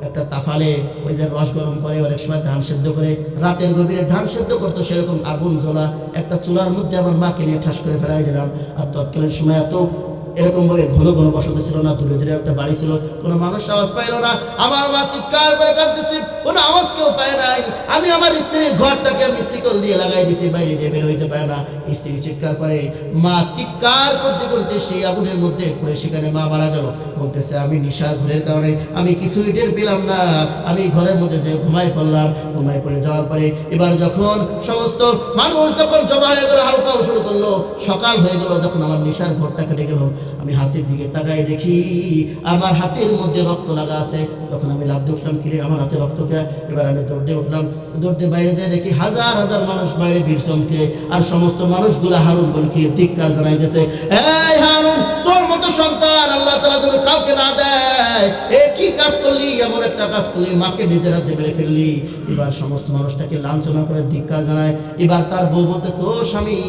[SPEAKER 1] একটা তাফালে ওই যে রস গরম করে, অনেক সময় ধান সেদ্ধ করে, রাতের গভীরে ধান সেদ্ধ করতো, সেরকম আগুন জ্বলা একটা চুলার মধ্যে আমার মাকে নিয়ে ঠাস করে ফেলাই দিলাম। আর তৎকালীন সময় এত এরকম ভাবে ঘন ঘন বসতি ছিল না, দূরে দূরে একটা বাড়ি ছিল, কোনো মানুষ আওয়াজ পাইল না। আমার মা চিৎকার করে কাঁদতেছে, কোনো আওয়াজ কেউ পায় নাই। আমি আমার স্ত্রীর ঘরটাকে আমি শিকল দিয়ে লাগাই দিছি, বাইরে দিয়ে বের হইতে পারে না। স্ত্রী চিৎকার করে, মা চিৎকার করতে করতে সেই আগুনের মধ্যে পড়ে সেখানে মা মারা গেল। বলতেছে আমি নেশার ঘরের কারণে আমি কিছুই টের পেলাম না, আমি ঘরের মধ্যে যে ঘুমাই পড়লাম। ঘুমাই পড়ে যাওয়ার পরে এবার যখন সমস্ত মানুষ যখন জমা হয়ে গেল, হাউকাও শুরু করলো, সকাল হয়ে গেল, যখন আমার নেশার ঘরটা কেটে গেল, আমি হাতের দিকে তাকাই দেখি আমার হাতের মধ্যে রক্ত লাগা আছে। তখন আমি লাফ দিয়ে উঠলাম, কিরে আমার হাতে রক্ত কে? এবার আমি দৌড়ে উঠলাম, দৌড়তে বাইরে যাই দেখি হাজার হাজার মানুষ বাইরে ভিড় জমকে, আর সমস্ত মানুষগুলা হারুন বলকে ধিক্কার জানাইতেছে, এই হারুন, তোর মতো সন্তান আল্লাহ তাআলা যেন কাউকে না দেয়, এ কি কাজ করলি, এমন একটা কাজ করলি, মাকে নিজের হাতে মেরে ফেললি। এবার সমস্ত মানুষটাকে লাঞ্ছনা করে ধিক্কার জানায়। এবার তার বউ বলতেছে, ও স্বামী,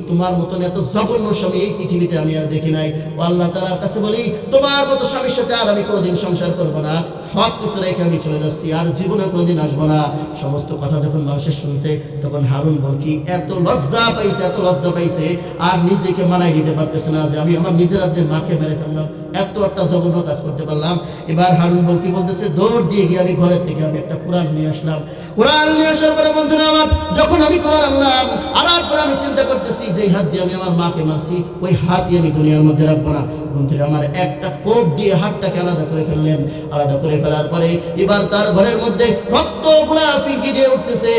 [SPEAKER 1] তোমার মতন এত জঘন্য স্বামী এই পৃথিবীতে আমি আর দেখি নাই। ও আল্লাহ তাআলার কাছে বলি, তোমার মতো স্বামীর সাথে আর আমি কোনোদিন সংসার করবো না, সব কিছু রেখে আমি চলে যাচ্ছি, আর জীবনে কোনোদিন আসবো না। সমস্ত কথা যখন মানুষের শুনছে, তখন হারুন বলকি এত লজ্জা পাইছে, এত লজ্জা পাইছে, আর নিজেকে মানাই দিতে পারতেছে না যে আমি আমার নিজের হাতে মাকে মেরে ফেললাম, এত একটা জঘন্য কাজ করতে পারলাম। এবার হারুন বলকি বলতেছে, দৌড় দিয়ে গিয়ে আমি ঘরের থেকে আমি একটা কোরআন নিয়ে আসলাম। কোরআন নিয়ে আসার পরে বন্ধুরা আমার, যখন আমি কোরআন আনলাম, আনার পরে আমি চিন্তা করতেছি যে হাত দিয়ে আমি আমার মাকে মারছি, ওই হাতই আমি দুনিয়ার মধ্যে রাখবো না। বন্ধুরা আমার, একটা কোপ দিয়ে হাতটাকে আলাদা করে ফেললেন। আলাদা করে ফেলার পরে এবার তার ঘরের মধ্যে রক্তগুলা ফিঙ্কি দিয়ে উঠতেছে,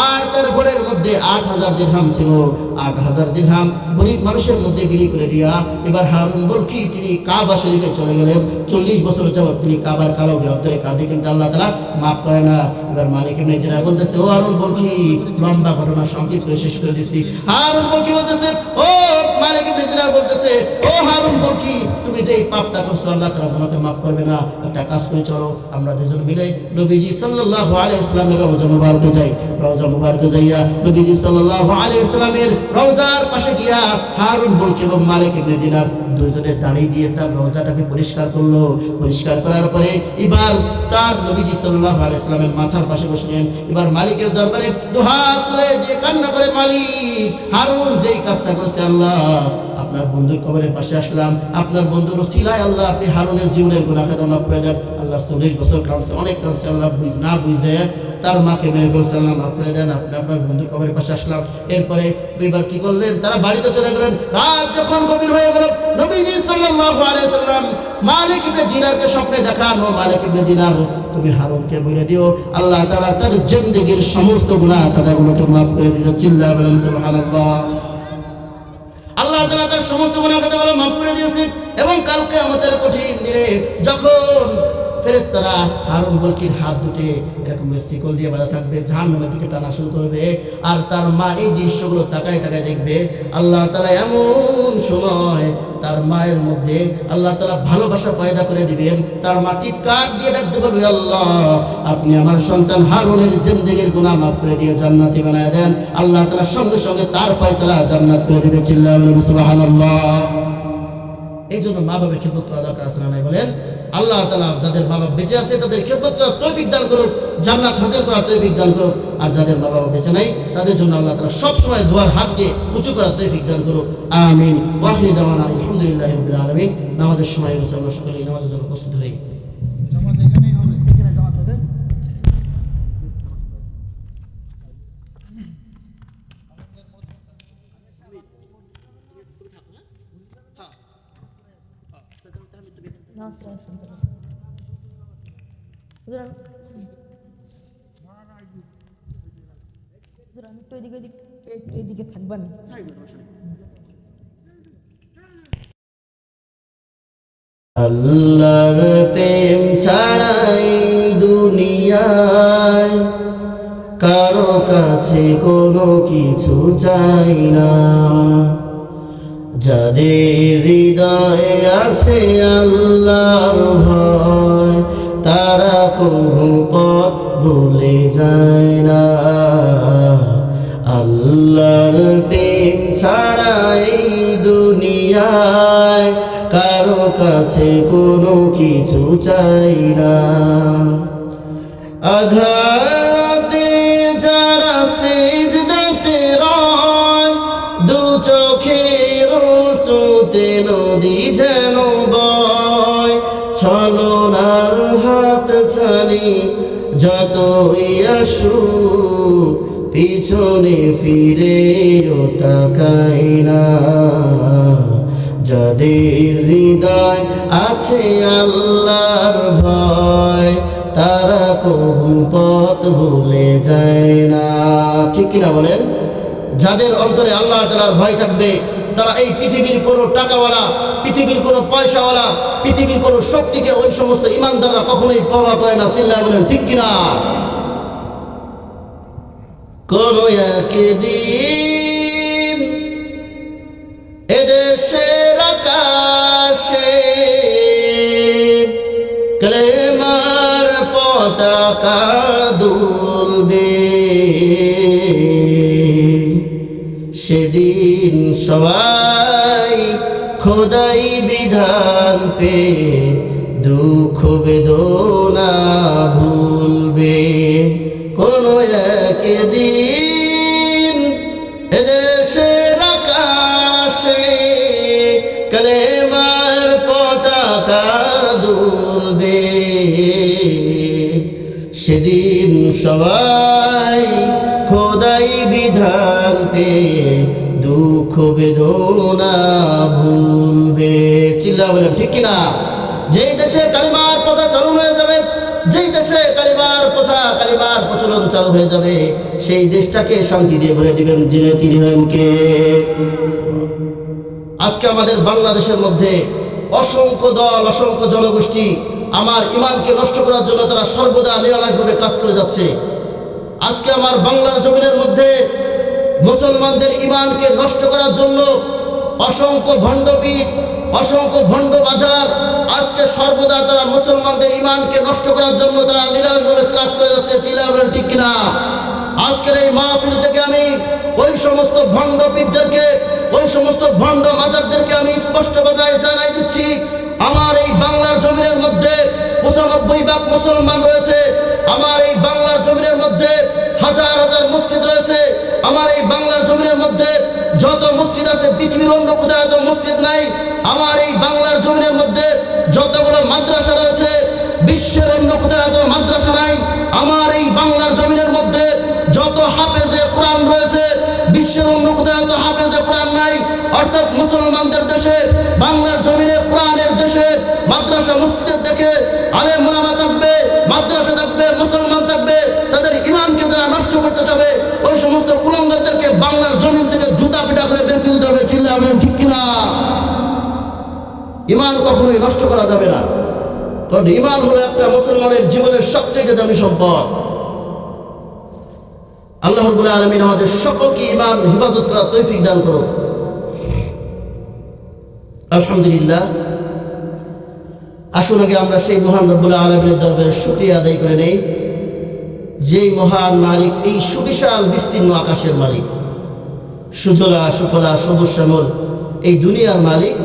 [SPEAKER 1] আর তার ঘরের মধ্যে ৮,০০০ দিরহাম ছিল। ৮,০০০ দিরহাম গরিব মানুষের মধ্যে বিলি করে দিয়া এবার হারুন বলকি তিনি কাবা শরীফে চলে গেলেন। ৪০ বছর যাবত তিনি কাবার কালো গ্রন্থরে কাঁদে, কিন্তু আল্লাহ তাআলা মাফ করে না। এবার মালিক ইবনে দিনার বলতেছে, ও হারুন বলকি, লম্বা ঘটনা সংক্ষিপ্ত করে শেষ করে দিছি। হারুন বলকি বলতেছে, ও মালিক ইবনে দিনার বলতেছে, ও হারুন বলকি, তুমি যে পাপটা করছো আল্লাহ তাআলা তোমাকে মাফ করবে না। একটা কাজ করে চলো, আমরা দুজন মিলে নবীজি সাল্লাল্লাহু আলাইহি ওয়াসাল্লামের রওজা মুবারকে যাই। রওজা মুবারকে যাইয়া নবীজি সাল্লাল্লাহু আলাইহি ওয়াসাল্লামের রওজার পাশে গিয়া হারুন বলকি এবং মালিক ইবনে দিনার দুজনে দাঁড়িয়ে দিয়ে তার রওজাটাকে পরিষ্কার করলো। পরিষ্কার করার পরে এবার তার নবীজি সাল্লাল্লাহু আলাইহি ওয়াসাল্লামের মাথার পাশে বসলেন। এবার মালিকের দরবারে দুহাত তুলে দিয়ে কান্না করে, মালিক, হারুন যেই কাজটা করেছে, আল্লাহ আপনার বন্ধুর কবরের পাশে আসলাম, আপনার বন্ধুর ওসিলায় আল্লাহ আপনি হারুনের জীবনের গুনাহ খাতা মাফ করে দেন। আল্লাহ ৪০ বছর কাঁদছে, অনেক কাঁদছে, আল্লাহ না বুঝে তার মাকে মেরে ফেলছে, আল্লাহ মাফ করে দেন। আপনি আপনার বন্ধুর কবরের পাশে আসলাম। এরপরে এবার কি করলেন, তারা বাড়িতে চলে গেলেন। রাত যখন গভীর হয়ে গেল, নবীজি সাল্লাল্লাহু আলাইহি ওয়াসাল্লাম মালিক ইবনে দিনারকে স্বপ্নে দেখান, ও মালিক ইবনে দিনার, তুমি হারুনকে বলে দিও আল্লাহ তাআলা তার জিন্দেগীর সমস্ত গুনাহ খাতাগুলোকে মাফ করে দিয়েছে। চিল্লায়া বলেন সুবহানাল্লাহ। আল্লাহ তাআলা তার সমস্ত গুনাহ খাতাগুলো মাফ করে দিয়েছে। এবং কাল কিয়ামতের কঠিন দিনে যখন ফেরেশতারা হারুন বলকির হাত দুটে এরকম শিকল দিয়ে বাঁধা থাকবে, জাহান্নামের দিকে টানা শুরু করবে, আর তার মা এই দৃশ্যগুলো তাকায় তাকায় দেখবে, আল্লাহ তাআলা এমন সময় তার মায়ের মধ্যে আল্লাহ তাআলা ভালোবাসা পয়দা করে দিবেন। তার মা চিৎকার দিয়ে ডাকতে বলবে, আল্লাহ আপনি আমার সন্তান হারুনের জিন্দেগীর গুনাহ মাফ করে দিয়ে জান্নাতি বানায় দেন। আল্লাহ তাআলা সঙ্গে সঙ্গে তার ফয়সালা জান্নাত করে দিবে। চিল্লায়া বলেন সুবহানাল্লাহ। এই জন্য মা বাবার খিদমত করা দরকার আছে না নাই বলেন? আল্লাহ তাআলা যাদের মা বাবা বেঁচে আছে তাদের খিদমত করার তৌফিক দান করুক, জান্নাত হাসিল করার তৌফিক দান করুক। আর যাদের মা বাবা বেঁচে নাই তাদের জন্য আল্লাহ তাআলা সব সময় দোয়ার হাতকে উঁচু করার তৌফিক দান করুক। আমিন। ওয়া আখিরু দাওয়ানা আলহামদুলিল্লাহি রাব্বিল আলামিন। নামাজের সময় হয়ে গেছে, আমরা সকলেই নামাজের জন্য প্রস্তুত হই। জামাত এখানেই হবে, এখানে জামাত হবে।
[SPEAKER 2] এদিকে থাকবেন।
[SPEAKER 1] আল্লাহর প্রেম ছাড়াই দুনিয়ায় কারো কাছে কোনো কিছু চাই না। যাদের হৃদয়ে আছে আল্লাহর ভয়, তারা কবু পথ ভুলে যায় না। আল্লাহর প্রেম ছাড়াই দুনিয়ায় কারো কাছে কোনো কিছু চাই না। আধারাতে যারা সিজদাতে রয়, দু চোখের স্রোতে নদী যায়। ছলনার হাত ছানি যতই আসুক পিছনে ফিরেও তাকাই না। যাদের হৃদয় আছে আল্লাহর ভয় তারা কবু পথ ভুলে যায় না। ঠিক কিনা বলেন? যাদের অন্তরে আল্লাহ তাআলার ভয় থাকবে তারা এই পৃথিবীর কোনো টাকাওয়ালা, পৃথিবীর কোনো পয়সাওয়ালা, পৃথিবীর কোনো শক্তিকে ওই সমস্ত ইমানদাররা কখনোই প্রভাব করে না। চিল্লায় বলেন ঠিক কিনা? কোন একদিন এদেশের আকাশে কালেমার পতাকা দুলবে, সেদিন সবাই খোদাই বিধান পে দুঃখ বেদনা ভুলবে। কোন একদিন এদেশের আকাশে কালেমার পতাকা দুলবে, সেদিন সবাই খোদাই বিধান পে দুঃখ বেদনা ভুলবে। চিল্লা বলেন ঠিক কিনা? যেই দেশে কালিমার পথা চালু হয়ে যাবে, যেই দেশে কালিমার পথা কালিমার প্রচলন চালু হয়ে যাবে, সেই দেশটাকে শান্তি দিয়ে ভরে দিবেন যিনি তিনি হলেন কে? আজকে আমাদের বাংলাদেশের মধ্যে অসংখ্য দল, অসংখ্য জনগোষ্ঠী আমার ইমানকে নষ্ট করার জন্য তারা সর্বদা নিরলসভাবে কাজ করে যাচ্ছে। আজকে আমার বাংলার জমিনের মধ্যে মুসলমানদের ইমানকে নষ্ট করার জন্য অসংখ্য ভণ্ডপীঠ, অসংখ্য ভণ্ড বাজার আজকে সর্বদা তারা মুসলমানদের ইমানকে নষ্ট করার জন্য তারা নিরলসভাবে কাজ করে যাচ্ছে। চিল্লায় বলেন ঠিক কিনা? আজকের এই মাহফিল থেকে আমি ওই সমস্ত ভণ্ডপীঠদেরকে, ওই সমস্ত ভণ্ড মাজারদেরকে আমি স্পষ্ট ভাষায় জানাই দিচ্ছি, আমার এই বাংলার জমিনের মধ্যে ৯৫% মুসলমান রয়েছে। আমার এই বাংলার জমিনের মধ্যে হাজার হাজার মসজিদ রয়েছে। আমার এই বাংলার জমিনের মধ্যে যত মসজিদ আছে পৃথিবীর অন্য কোথাও এত মসজিদ নাই। আমার এই বাংলার জমিনের মধ্যে যতগুলো মাদ্রাসা রয়েছে বিশ্বের অন্য কোথাও এত মাদ্রাসা নাই। আমার এই বাংলার জমিনের মধ্যে যত হাফেজে কোরআন রয়েছে বিশ্বের অন্য কোথাও এত হাফেজে কোরআন নাই। অর্থাৎ মুসলমানদের দেশে, বাংলার জমিনে, কোরআনের দেশে মাদ্রাসা মসজিদের দেখে আলেম ওলামা থাকবে, মাদ্রাসা থাকবে, মুসলমান থাকবে। তাদের ইমানকে যারা নষ্ট করতে যাবে ওই সমস্ত কুলঙ্গারদেরকে বাংলার জমিন থেকে জুতা পিটা করে বের করে দিতে হবে। চিল্লায় বলেন ঠিক কিনা? ইমান কখনোই নষ্ট করা যাবে না, কারণ ইমান হলো একটা মুসলমানের জীবনের সবচেয়ে দামি সম্পদ। আল্লাহ রাব্বুল আলামিন আমাদের সকলকে ইমান হেফাজত করার তৌফিক দান করুন। আলহামদুলিল্লাহ। আসুন আগে আমরা সেই মহান রব্বুল আলামিনের দরবারে শুকরিয়া আদায় করে নেই, যেই মহান মালিক, এই সুবিশাল বিস্তীর্ণ আকাশের মালিক, সুজলা সুফলা সবুজ শ্যামল এই দুনিয়ার মালিক,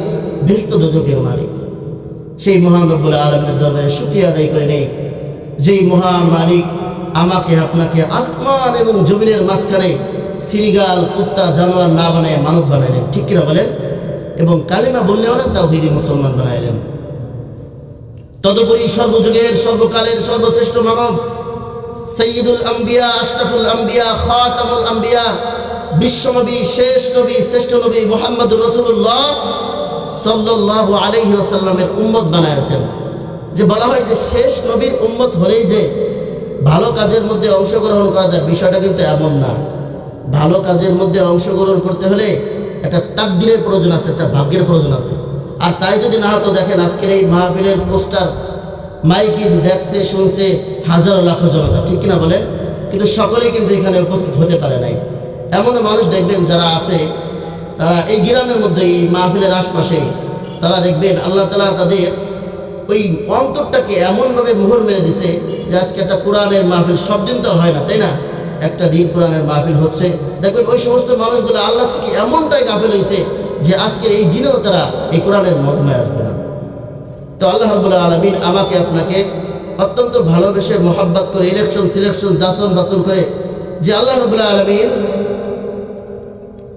[SPEAKER 1] ভেস্ত দোজকের মালিক। সেই মহান রব্বুল আলামিনের দরবারে শুকরিয়া আদায় করে নেই, যেই মহান মালিক আমাকে আপনাকে আসমান এবং জমিনের মাঝখানে সিরিগাল, কুত্তা, জানোয়ার না বানায় মানব বানাইলেন। ঠিক কিনা বলেন? এবং কালিমা বললে অনেক তাওহীদি মুসলমান বানাইলেন। তদুপরি সর্বযুগের, সর্বকালের সর্বশ্রেষ্ঠ মানব, সাইয়্যিদুল আম্বিয়া, আশরাফুল আম্বিয়া, খাতামুল আম্বিয়া, বিশ্বনবী, শেষ নবী, শ্রেষ্ঠ নবী মুহাম্মদুর রাসূলুল্লাহ সাল্লাল্লাহু আলাইহি ওয়াসাল্লামের উম্মত বানাইছেন। যে বলা হয় যে শেষ নবীর উম্মত হলেই যে ভালো কাজের মধ্যে অংশগ্রহণ করা যায়, বিষয়টা কিন্তু এমন না। ভালো কাজের মধ্যে অংশগ্রহণ করতে হলে একটা তাকদীরের প্রয়োজন আছে, একটা ভাগ্যের প্রয়োজন আছে। আর তাই যদি না হতো, দেখেন আজকের এই মাহফিলের পোস্টার মাইকে দেখছে, শুনছে হাজারো লাখো জনতা। ঠিক কিনা বলেন? কিন্তু সকলেই কিন্তু এখানে উপস্থিত হতে পারে নাই। এমন মানুষ দেখবেন যারা আছে, তারা এই গ্রামের মধ্যে, এই মাহফিলের আশপাশে, তারা দেখবেন আল্লাহ তাআলা তাদের ওই অন্তরটাকে এমনভাবে মোহর মেরে দিছে যে আজকে একটা কোরআনের মাহফিল, সব দিন তো হয় না, তাই না? একটা দিন কোরআনের মাহফিল হচ্ছে, দেখবেন ওই সমস্ত মানুষগুলো আল্লাহ থেকে এমনটাই গাফেল হয়েছে যে আজকের এই দিনেও তারা এই কোরআনের মজমায় আসবে না। তো আল্লাহ রাব্বুল আলামিন আমাকে আপনাকে অত্যন্ত ভালোবেসে মোহাব্বত করে ইলেকশন সিলেকশন যাচন বাছন করে যে আল্লাহ রাব্বুল আলামিন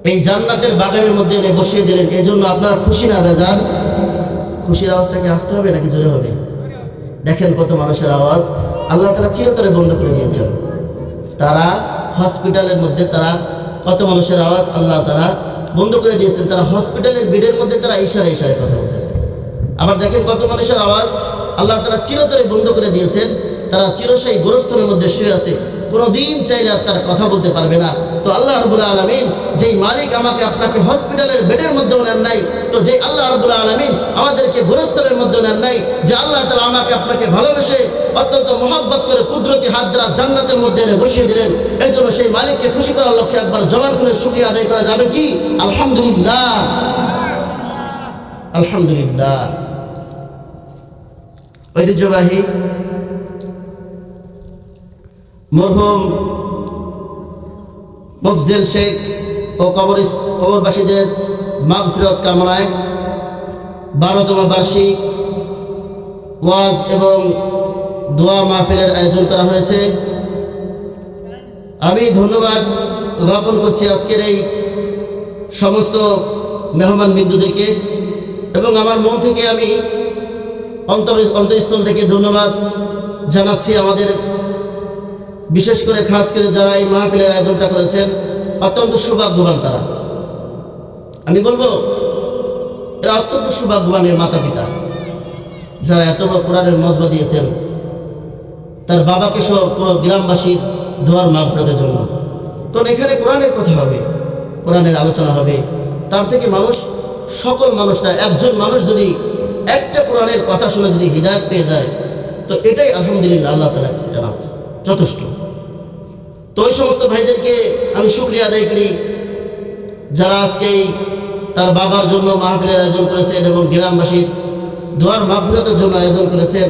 [SPEAKER 1] এই জান্নাতের বাগানের মধ্যে এনে বসিয়ে দিলেন, এজন্য আপনারা খুশি না বেজার? খুশির আওয়াজটাকে আসতে হবে নাকি জোরে হবে? দেখেন কত মানুষের আওয়াজ আল্লাহ তাআলা চিরতরে বন্ধ করে দিয়েছেন। তারা হসপিটালের মধ্যে তারা কত মানুষের আওয়াজ আল্লাহ তাআলা বন্ধ করে দিয়েছেন। তারা হসপিটালের বেডের মধ্যে তারা ইশারায় ইশারায় কথা বলতেছে। আবার দেখেন কত মানুষের আওয়াজ আল্লাহ তাআলা চিরতরে বন্ধ করে দিয়েছেন। তারা চিরস্থায়ী গোরস্থানের মধ্যে শুয়ে আছে, কোনোদিন চাইলে আর তারা কথা বলতে পারবে না। তো আল্লাহ রাব্বুল আলামিন যেই মালিক আমাকে আপনাকে হসপিটালের বেডের মধ্যে নেন নাই, তো যেই আল্লাহ রাব্বুল আলামিন আমাদেরকে গোরস্থানের মধ্যে নেন নাই, যে আল্লাহ তাআলা আমাকে আপনাকে ভালোবেসে অত্যন্ত মহব্বত করে কুদরতি হাত দ্বারা জান্নাতের মধ্যে এনে বসিয়ে দিলেন, এর জন্য সেই মালিককে খুশি করার লক্ষ্যে একবার জবান খুলে শুকরিয়া আদায় করা যাবে কি? আলহামদুলিল্লাহ, আলহামদুলিল্লাহ। ঐতিহ্যবাহী মরহুম মফজল শেখ ও কবরবাসীদের মাগফিরাত কামনায় 12তম বার্ষিক ওয়াজ এবং দোয়া মাহফিলের আয়োজন করা হয়েছে। আমি ধন্যবাদ জ্ঞাপন করছি আজকের এই সমস্ত মেহমান বিন্দুদেরকে, এবং আমার মন থেকে আমি অন্তঃস্থল থেকে ধন্যবাদ জানাচ্ছি আমাদের বিশেষ করে খাস করে যারা এই মাহফিলের আয়োজনটা করেছেন। অত্যন্ত সৌভাগ্যবান তারা, আমি বলবো এরা অত্যন্ত সৌভাগ্যবানের মাতা পিতা, যারা এত বড় কোরআনের মজমা দিয়েছেন তার বাবাকে সহ পুরো গ্রামবাসীর দোয়ার মাগফিরাতের জন্য। কারণ এখানে কোরআনের কথা হবে, কোরআনের আলোচনা হবে, তার থেকে মানুষ সকল মানুষরা একজন মানুষ যদি একটা কোরআনের কথা শুনে যদি হিদায়াত পেয়ে যায়, তো এটাই আলহামদুলিল্লাহ আল্লাহ তাআলার কাছে জানাব যথেষ্ট। তো ওই সমস্ত ভাইদেরকে আমি শুকরিয়া আদায় করি যারা আজকে তার বাবার জন্য মাহফিলের আয়োজন করেছেন এবং গ্রামবাসীর দোয়ার মাগফিরাতের জন্য আয়োজন করেছেন।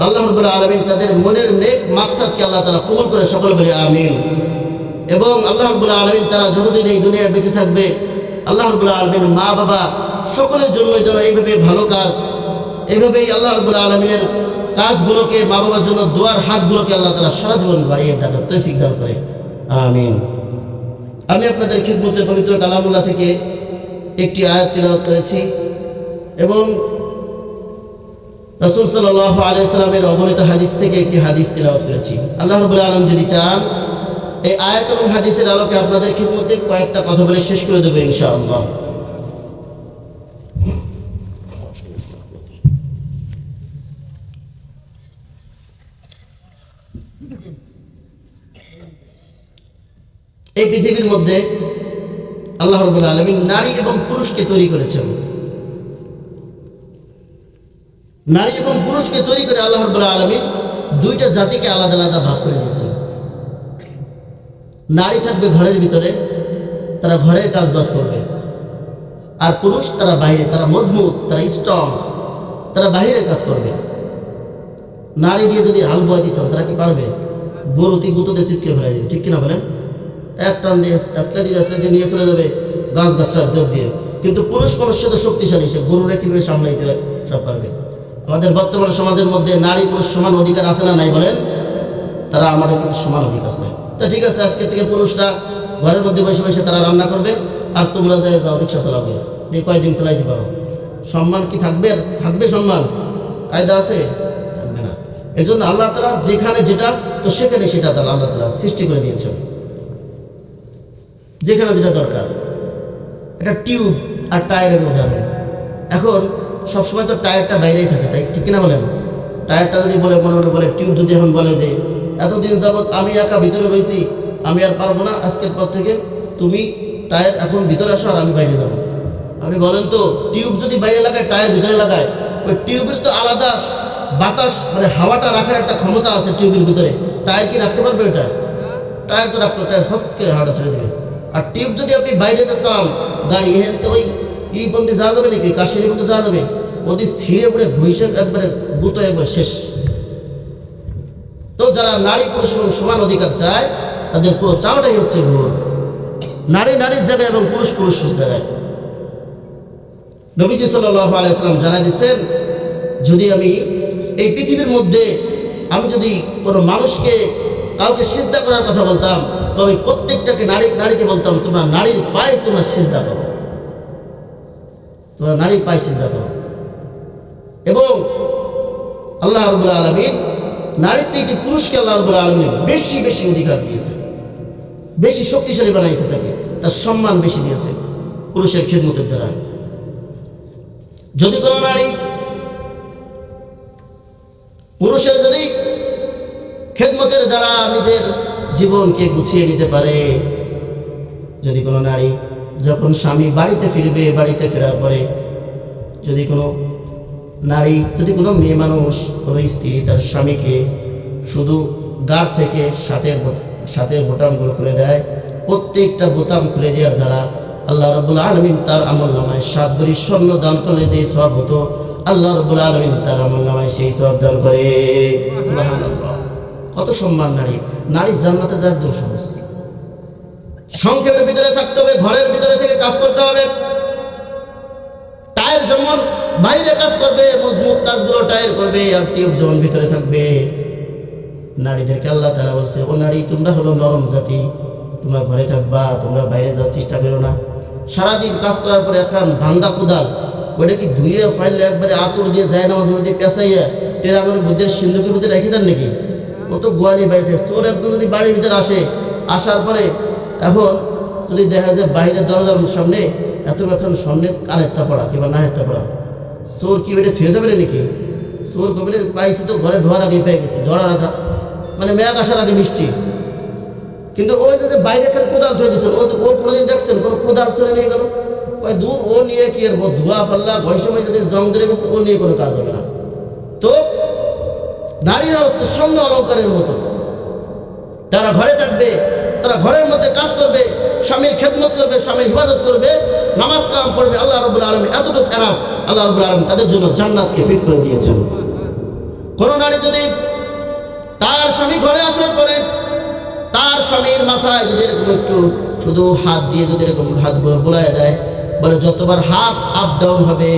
[SPEAKER 1] আল্লাহ রাব্বুল আলামিন তাদের মনের নেক মাকসাদকে আল্লাহ তাআলা কবুল করে সকল বলে আমিন। এবং আল্লাহ রাব্বুল আলামিন তারা যতদিন এই দুনিয়ায় বেঁচে থাকবে, আল্লাহ রাব্বুল আলামিন মা বাবা সকলের জন্য যেন এইভাবে ভালো কাজ, এইভাবেই আল্লাহ রাব্বুল আলামিনের কাজগুলোকে, মা বাবার জন্য দোয়ার হাতগুলোকে আল্লাহ তাআলা সারা জীবন বাড়িয়ে দেওয়ার তৌফিক দান করে আমিন। আমি আপনাদের খিদমতে পবিত্র কালামুল্লাহ থেকে একটি আয়াত তিলাওয়াত করেছি এবং রাসূল সাল্লাল্লাহু আলাইহি সাল্লামের অবনীত হাদিস থেকে একটি হাদিস তিলাওয়াত করেছি। আল্লাহ রাব্বুল আলামিন যদি চান এই আয়াত এবং হাদিসের আলোকে আপনাদের খিদমতে কয়েকটা কথা বলে শেষ করে দেব ইনশাআল্লাহ। এই পৃথিবীর মধ্যে আল্লাহ রাব্বুল আলামিন নারী এবং পুরুষকে তৈরি করেছেন। নারী এবং পুরুষকে তৈরি করে আল্লাহ রাব্বুল আলামিন দুইটা জাতিকে আলাদা আলাদা ভাগ করে দিয়েছেন। নারী থাকবে ঘরের ভিতরে, তারা ঘরের কাজবাজ করবে, আর পুরুষ তারা বাইরে, তারা মজবুত, তারা স্ট্রং, তারা বাইরের কাজ করবে। নারী দিয়ে যদি হাল বয় দিচ্ছেন তারা কি পারবে? গরুতি গুঁতো দিয়ে চিপকে ফেলে দেবে, ঠিক কিনা বলেন? এক টান দিয়ে আসলে দিয়ে নিয়ে চলে যাবে গাছ গাছরা দিয়ে। কিন্তু পুরুষ মানুষের তো শক্তিশালী, সে গরুরা কীভাবে সামলাইতে হয় সব পারবে। আমাদের বর্তমান সমাজের মধ্যে নারী পুরুষ সমান অধিকার আছে না নাই বলেন? তারা আমাদের কিছু সমান অধিকার চায়। তো ঠিক আছে, আজকে থেকে পুরুষরা ঘরের মধ্যে বসে বসে তারা রান্না করবে, আর তোমরা যাও রিক্সা চালাবে, যে কয়দিন চালাইতে পারো। সম্মান কি থাকবে? থাকবে সম্মান? কায়দা আছে? থাকবে না। এই জন্য আল্লাহ তাআলা যেখানে যেটা, তো সেখানে সেটা আল্লাহ তাআলা সৃষ্টি করে দিয়েছেন, যেখানে যেটা দরকার। এটা টিউব আর টায়ারের উদাহরণ। এখন সবসময় তো টায়ারটা বাইরেই থাকে, তাই ঠিক কিনা বলেন? টায়ারটা যদি বলে মনে মনে বলে, টিউব যদি এখন বলে যে এতদিন যাবৎ আমি একা ভিতরে রয়েছি, আমি আর পারবো না, আজকের পর থেকে তুমি টায়ার এখন ভিতরে আসো আর আমি বাইরে যাবো। আপনি বলেন তো, টিউব যদি বাইরে লাগায়, টায়ার ভিতরে লাগায়, ওই টিউবের তো আলাদা বাতাস মানে হাওয়াটা রাখার একটা ক্ষমতা আছে টিউবের ভিতরে। টায়ার কি রাখতে পারবে? ওইটা টায়ার তো রাখতে, টায়ার ফস করে হাওয়াটা ছেড়ে দেবে। আর টিউব যদি আপনি বাইরে যেতে চান, গাড়ি এখান তো ওই পর্যন্ত যাওয়া যাবে নাকি? কাশ্মীরের মধ্যে যাওয়া যাবে? ওদের ছিঁড়ে পড়ে ঘুষে একবারে গুতো একবারে শেষ। তো যারা নারী পুরুষ এবং সমান অধিকার চায়, তাদের পুরো চাওয়াটাই হচ্ছে ভুল। নারী নারীর জায়গায় এবং পুরুষ পুরুষের জায়গায়। নবীজি সাল্লাল্লাহু আলাইহি সাল্লাম জানাই দিচ্ছেন, যদি আমি এই পৃথিবীর মধ্যে আমি যদি কোনো মানুষকে কাউকে সিজদা করার কথা বলতাম, তো আমি প্রত্যেকটাকে নারীকে বলতাম, তোমরা নারীর পায়ে তোমরা সিজদা করো, তোমরা নারীর পায়ে সিজদা করো। এবং আল্লাহ রাব্বুল আলামিন নারীর চেয়ে পুরুষকে আল্লাহ রাব্বুল আলামিন বেশি বেশি অধিকার দিয়েছে, বেশি শক্তিশালী বানাইছে, তাকে তার সম্মান বেশি দিয়েছে পুরুষের খিদমতের দ্বারা। যদি কোনো নারী পুরুষের যদি খেদমতের দ্বারা নিজের জীবনকে গুছিয়ে নিতে পারে, যদি কোনো নারী যখন স্বামী বাড়িতে ফিরবে, বাড়িতে ফেরার পরে যদি কোনো নারী, যদি কোনো মেয়ে মানুষ, কোনো স্ত্রী তার স্বামীকে শুধু গাড় থেকে শার্টের বোতামগুলো খুলে দেয়, প্রত্যেকটা বোতাম খুলে দেওয়ার দ্বারা আল্লাহ রাব্বুল আলামিন তার আমলনামায় 7 ভরি স্বর্ণ দান করলে যে সওয়াব হতো, আল্লাহ রাব্বুল আলামিন তার আমলনামায় সেই সওয়াব দান করে। সুবহানাল্লাহ, কত সম্মান নারী! নারী জান্নাতে যাওয়ার একদম সহজ। সংক্ষেপের ভিতরে থাকতে হবে, ঘরের ভিতরে থেকে কাজ করতে হবে। টায়ার যেমন বাইরে কাজ করবে, মজবুত কাজগুলো টায়ার করবে, আর টিউব যেমন ভিতরে থাকবে। নারীদেরকে আল্লাহ তাআলা বলছে, ও নারী, তোমরা হলো নরম জাতি, তোমরা ঘরে থাকবা, তোমরা বাইরে যাওয়ার চেষ্টা করো না। সারাদিন কাজ করার পরে এখন ভাঙ্গা কোদাল, ওইটা কি ধুয়ে ফাইলে একবারে আতর দিয়ে যায় না, মাঝে মধ্যে পেঁচাইয়া টেরামের বুদ্ধের সিন্ধুকের ভিতরে রেখে দেন নাকি? ও তো গোয়ালি বাইরে। চোর একজন যদি বাড়ির ভিতরে আসে, আসার পরে এখন যদি দেখা যায় বাইরের দরজার সামনে এত এখন সামনে কানেরটা পড়া কিংবা নাহেরটা পড়া, চোর কি ওইটা থুয়ে যাবে নাকি? চোর কবিরে পাইছে তো ঘরে ঢোয়ার আগেই পেয়ে গেছে, ঝড়ার আঘাত মানে মেঘ আসার আগে মিষ্টি। কিন্তু ওই যে বাইরে এখানে কোদাল ধুয়ে দিচ্ছেন, ও কোনোদিন দেখছেন কোনো কোদাল চলে নিয়ে গেল? ওই দূর ও নিয়ে কি আর ধোয়া ফাল্লা বয়সময় যদি জং ধরে গেছে, ও নিয়ে কোনো কাজ হবে না। তো নারীরা হচ্ছে স্বর্ণ অলঙ্কারের মতো, তারা ঘরে থাকবে, তারা ঘরের মধ্যে কাজ করবে, স্বামীর খেদমত করবে, স্বামীর হিফাজত করবে, নামাজ কালাম পড়বে। আল্লাহ রাব্বুল আলামিন এতটুকু এনাফ। আল্লাহ রাব্বুল আলামিন তাদের জন্য জান্নাতকে ফিট করে দিয়েছেন। কোন নারী যদি তার স্বামী ঘরে আসার পরে তার স্বামীর মাথায় যদি এরকম একটু শুধু হাত দিয়ে যদি এরকম হাতগুলো বোলায় দেয়, বলে যতবার হাত আপ ডাউন হবে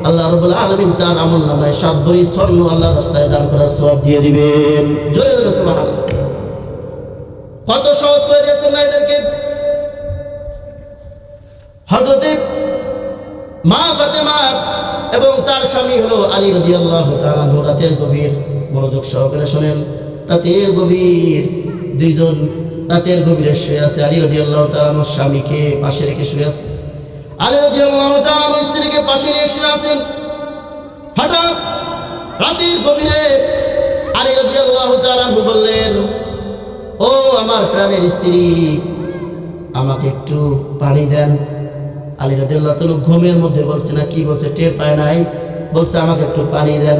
[SPEAKER 1] আল্লাহ রাব্বুল আলামিন তার আমলনামায় 7 ভরি স্বর্ণ আল্লাহর রাস্তায় দান করার সওয়াব দিয়ে দিবেন। জোরে জোরে সুবহানাল্লাহ। কত সহজ করে দিয়েছেন নারীদেরকে। হযরত মা ফাতেমা এবং তার স্বামী হলো আলী রাদিয়াল্লাহু তাআলা আনহু রাতের গভীর, মনোযোগ সহকারে শুনেন, রাতের গভীর দুইজন রাতের গভীরে শুয়ে আছে। আলী রাদিয়াল্লাহু তাআলা আনহু স্বামীকে পাশে রেখে শুয়ে আছে, আলী রাদিয়াল্লাহু তাআলা আনহু স্ত্রীকে পাশে নিয়ে শুয়ে আছেন। হঠাৎ রাতের গভীরে আলী রাদিয়াল্লাহু তাআলা আনহু বললেন, ও আমার প্রাণের স্ত্রী, আমাকে একটু পানি দেন। আলী রাদিয়াল্লাহু তাআলা ঘুমের মধ্যে বলছে না, কি বলছে টের পায় নাই, বলছে আমাকে একটু পানি দেন।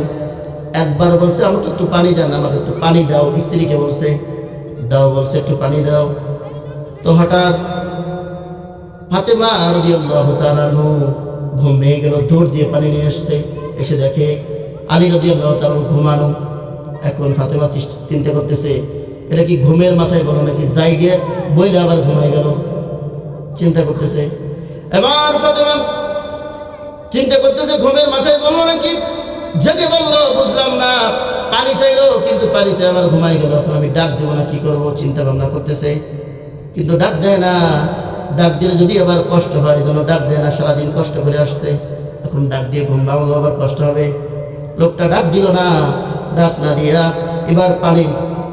[SPEAKER 1] একবার বলছে আমাকে একটু পানি দেন, আমাকে একটু পানি দাও। স্ত্রীকে বলছে দাও, বলছে একটু পানি দাও। তো হঠাৎ ফাতেমা রাদিয়াল্লাহু তাআলা আনহু ঘুম ভেঙে গেল, দৌড় দিয়ে পানি নিয়ে আসছে। এসে দেখে আলী রাদিয়াল্লাহু তাআলা ঘুমানো। এখন ফাতেমা চিন্তা করতেছে, এটা কি ঘুমের মাথায় বলো নাকি জায়গে বইলে আবার ঘুমাই গেল, চিন্তা করতেছে। এবার ফাতেমা চিন্তা করতেছে ঘুমের মাথায় বললো নাকি জেগে বললো, বুঝলাম না। পানি চাইলো, কিন্তু পানি চাই আবার ঘুমাই গেল। এখন আমি ডাক দেবো না কি করবো, চিন্তা ভাবনা করতেছে, কিন্তু ডাক দেয় না। ডাক দিলে যদি আবার কষ্ট হয়, যেন ডাক দেয় না, সারাদিন কষ্ট করে আসছে, এখন ডাক দিয়ে ঘুম ভাঙলো আবার কষ্ট হবে। লোকটা ডাক দিল না, ডাক না দিয়া এবার পানির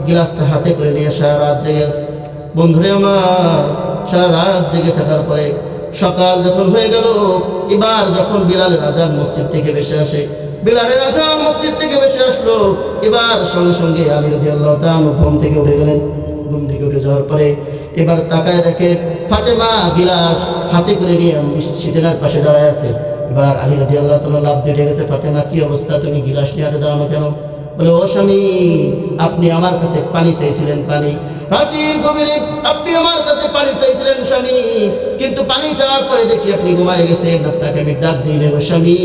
[SPEAKER 1] গিলাসটা হাতে করে নিয়ে সারা রাত জেগে আছে। বন্ধুরে আমার, সারা রাত জেগে থাকার পরে সকাল যখন হয়ে গেল, এবার যখন বিলালের আজান মসজিদ থেকে ভেসে আসে, বিলালের আজান মসজিদ থেকে ভেসে আসলো, এবার সঙ্গে সঙ্গে আলী রাদিয়াল্লাহু তাআলা ঘুম থেকে উঠে গেলেন। ঘুম থেকে উঠে যাওয়ার পরে এবার তাকায় দেখে ফাতেমা গিলাস হাতে করে নিয়ে মসজিদের পাশে দাঁড়ায় আছে। এবার আলী রাদিয়াল্লাহু তাআলা লাফ দিয়ে উঠে গেছে, ফাতেমা কি অবস্থা, তুমি গিলাস নিয়ে হাতে দাঁড়ানো কেন? বলে, ও স্বামী, আপনি আমার কাছে পানি চাইছিলেন, পানি রাতের গভীরে আপনি আমার কাছে পানি চাইছিলেন স্বামী, কিন্তু পানি চাওয়ার পরে দেখি আপনি ঘুমায় গেছেন। আপনাকে আমি ডাক দিই না স্বামী,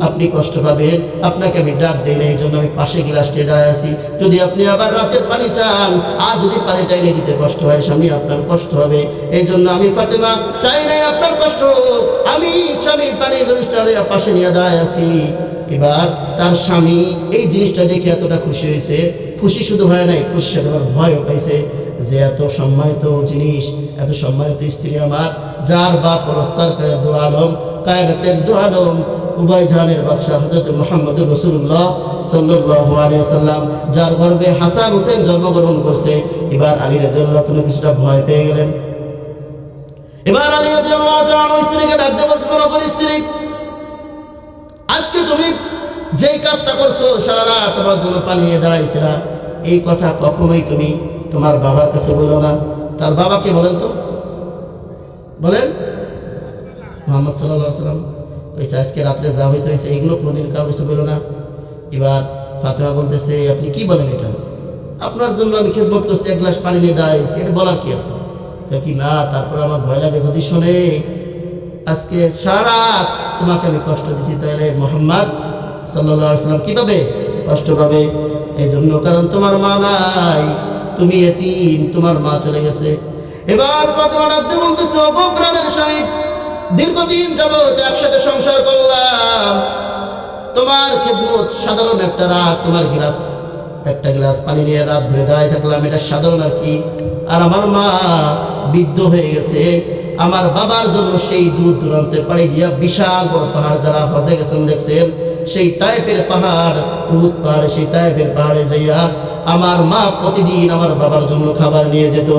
[SPEAKER 1] আপনি কষ্ট পাবেন, আপনাকে আমি ডাক দিই না, এই জন্য আমি পাশে গিলাসটি দাঁড়ায় আছি। যদি আপনি আবার রাতের পানি চান, আর যদি পানিটা এনে দিতে কষ্ট হয় স্বামী, আপনার কষ্ট হবে। এই জন্য আমি ফাতেমা চাই নাই আপনার কষ্ট হোক, আমি স্বামী পানির গলিষ্ঠ পাশে নিয়ে দাঁড়ায় আছি। এবার তার স্বামী এই জিনিসটা দেখে এতটা খুশি হয়েছে, খুশি শুধু হয় নাই, খুশি সাথে আমার ভয়ও পাইছে যে এত সম্মানিত জিনিস, এত সম্মানিত স্ত্রী আমার, যার বাপ হলো সরকারের দু আলম, কায়নাতের দু আলম, উভয় জাহানের বাদশাহ হযরত মুহাম্মদুর রাসূলুল্লাহ সাল্লাল্লাহু আলাইহি ওয়াসাল্লাম, যার গর্ভে হাসান হোসেন জন্মগ্রহণ করছে। এবার আলী রাদিয়াল্লাহু তাআলা কিছুটা ভয় পেয়ে গেলেন। এবার আলী রাদিয়াল্লাহু তাআলা স্ত্রীকে ডাক দিয়ে বলতেছেন, ওগো স্ত্রী, আজকে তুমি যেই কাজটা করছো, সারা রাত তোমার জন্য পানি নিয়ে দাঁড়াইছিলা, এই কথা কখনোই তুমি তোমার বাবার কাছে বলো না। তার বাবাকে বলেন তো, বলেন মুহাম্মদ সাল্লাল্লাহু আলাইহি ওয়াসাল্লাম কইছে আজকে রাত্রে যা হয়েছে হয়েছে, এগুলো কোনোদিন কারো কাছে বলো না। এবার ফাতেমা বলতেছে, আপনি কি বলেন এটা? আপনার জন্য আমি খেদমত করছি, এক গ্লাস পানি নিয়ে দাঁড়াইছি, এটা বলার কি আছে? কি না, তারপর আমার ভয় লাগে যদি শোনে আজকে সারা রাত তোমাকে আমি কষ্ট দিছি, তাহলে মুহাম্মদ সাল্লাল্লাহু আলাইহি ওয়াসাল্লাম কিভাবে কষ্ট পাবে? এই জন্য, কারণ তোমার মা নাই, তুমি এতিম, তোমার মা চলে গেছে। এবার ফাতেমা ডাকতে বলতেছে, ওগো প্রাণের স্বামী, দীর্ঘদিন যাবত একসাথে সংসার করলাম, তোমার খেদমত সাধারণ একটা রাত, তোমার একটা গ্লাস পানি নিয়ে রাত ধরে দাঁড়ায় থাকলাম, এটা সাধারণ আর কি? আর আমার মা বৃদ্ধ হয়ে গেছে, আমার বাবার জন্য সেই দূর দূরান্তে পাড়ি দিয়া বিশাল বড় পাহাড়, যারা হজে গেছেন দেখছেন, সেই তায়েফের পাহাড়, উহুদ পাহাড়ে, সেই তায়েফের পাহাড়ে যাইয়া আমার মা প্রতিদিন আমার বাবার জন্য খাবার নিয়ে যেত।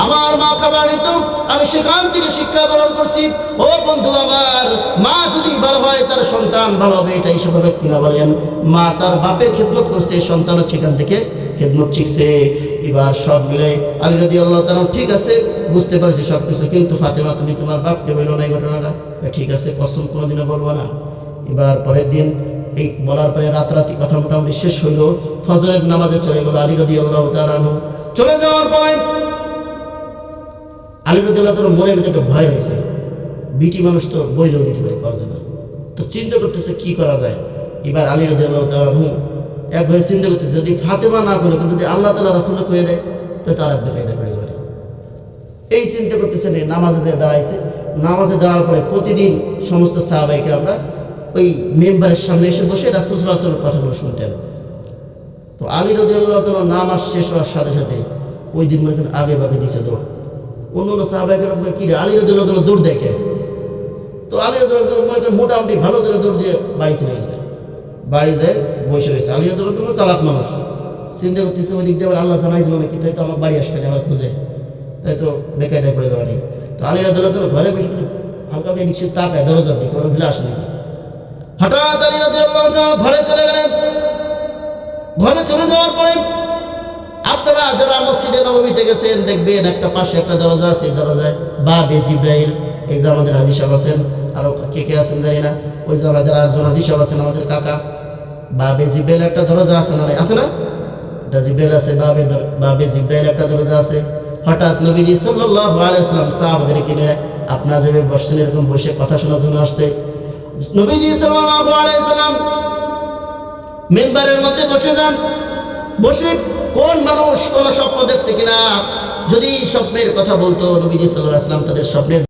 [SPEAKER 1] আমার মা খাবার নিত, আমি সেখান থেকে শিক্ষা গ্রহণ করছি। ও বন্ধু আমার, মা যদি ভালো হয় তার সন্তান ভালো হবে, এটাই স্বাভাবিক কিনা বলেন? মা তার বাপের খেদমত করছে, সন্তানও সেখান থেকে খেদমত শিখছে। এবার সব মিলে আলী রাদিয়াল্লাহু তাআলা, ঠিক আছে বুঝতে পারছি সব কিছু, কিন্তু ফাতেমা তুমি তোমার বাপকে বলো না এই ঘটনাটা। ঠিক আছে, কসম কোনোদিনও বলবো না। এবার পরের দিন এই বলার পরে রাতারাতি কথা মোটামুটি শেষ হইল, ফজরের নামাজে চলে গেল আলী রাদিয়াল্লাহু তাআলা আনহু। চলে যাওয়ার পরে আলী রাদিয়াল্লাহু তাআলা মনের ভিতরে একটা ভয় হয়েছে, বিটি মানুষ তো বইলেও দিতে পারে, পাওয়া যায় না, তো চিন্তা করতেছে কি করা যায়। এবার আলী রাদিয়াল্লাহু তাআলা আনহু এক ভাই চিন্তা করতেছে, যদি ফাতেমা না করলে, কিন্তু যদি আল্লাহ তাআলা রাসূলকে কয়ে দেয় তো তার এক বেকায়দা করে দেবে। এই চিন্তা করতেছে, নামাজে যে দাঁড়াইছে, নামাজে দাঁড়ার পরে প্রতিদিন সমস্ত সাহাবায়ে কেরামরা ওই মেম্বারের সামনে এসে বসে রাসূল সাল্লাল্লাহু আলাইহি ওয়াসাল্লামের কথাগুলো শুনতেন। তো আলী রাদিয়াল্লাহু তাআলা নামাজ শেষ হওয়ার সাথে সাথে ওই দিন মনে করেন আগে ভাগে দিয়েছে দৌড়। অন্য অন্য সাহাবায়ে কেরামরা কি রে, আলী রাদিয়াল্লাহু তাআলা দৌড় দেখে, তো আলী রাদিয়াল্লাহু তাআলা মনে করেন মোটামুটি ভালো করে দৌড় দিয়ে বাড়ি চলে গেছে। বাড়ি যায় বসে রয়েছে। আলী রাদিয়াল্লাহু তাআলা চালাক মানুষ, চিন্তা করতেছে ওই দিক দিয়ে আল্লাহ জানাই দিল নাকি, তাই তো আমার বাড়ি আসবে না, আমার খুঁজে, তাই তো বেকায়দায় পড়ে যাওয়া নেই। তো আলী রাদিয়াল্লাহু তাআলা ঘরে বসে হালকা দিচ্ছে, তাকায় দরজার দিকে, ওরা ভিলে আসে নাকি। হঠাৎ আলী রাদিয়াল্লাহু তাআলা ঘরে চলে গেলেন। ঘরে চলে যাওয়ার পরে আপনারা যারা মসজিদে নববীতে গেছেন দেখবেন একটা পাশে একটা দরজা আছে, দরজায় বাবে জিব্রাইল, এই যে আমাদের হাজী সাহেব আছেন, আরো কে কে আছেন জানি না, ওই যে আমাদের আরেকজন হাজী সাহেব আছেন, আমাদের কাকা, বাবে জিব্রাইল একটা দরজা আছে না, আছে না, এটা জিব্রাইল আছে, বাবে জিব্রাইল একটা দরজা আছে। হঠাৎ নবীজি সাল্লাল্লাহু আলাইহি ওয়াসাল্লাম সাহাবাদেরকে নিয়ে আপনারা যেভাবে বসছেন এরকম বসে কথা শোনার জন্য আসতে, নবীজি সাল্লাল্লাহু আলাইহি ওয়াসাল্লাম মেম্বারের মধ্যে বসে যান। বসে কোন মানুষ কোন স্বপ্ন দেখছে কিনা, যদি স্বপ্নের কথা বলতো নবীজি সাল্লাল্লাহু আলাইহি ওয়াসাল্লাম তাদের স্বপ্নের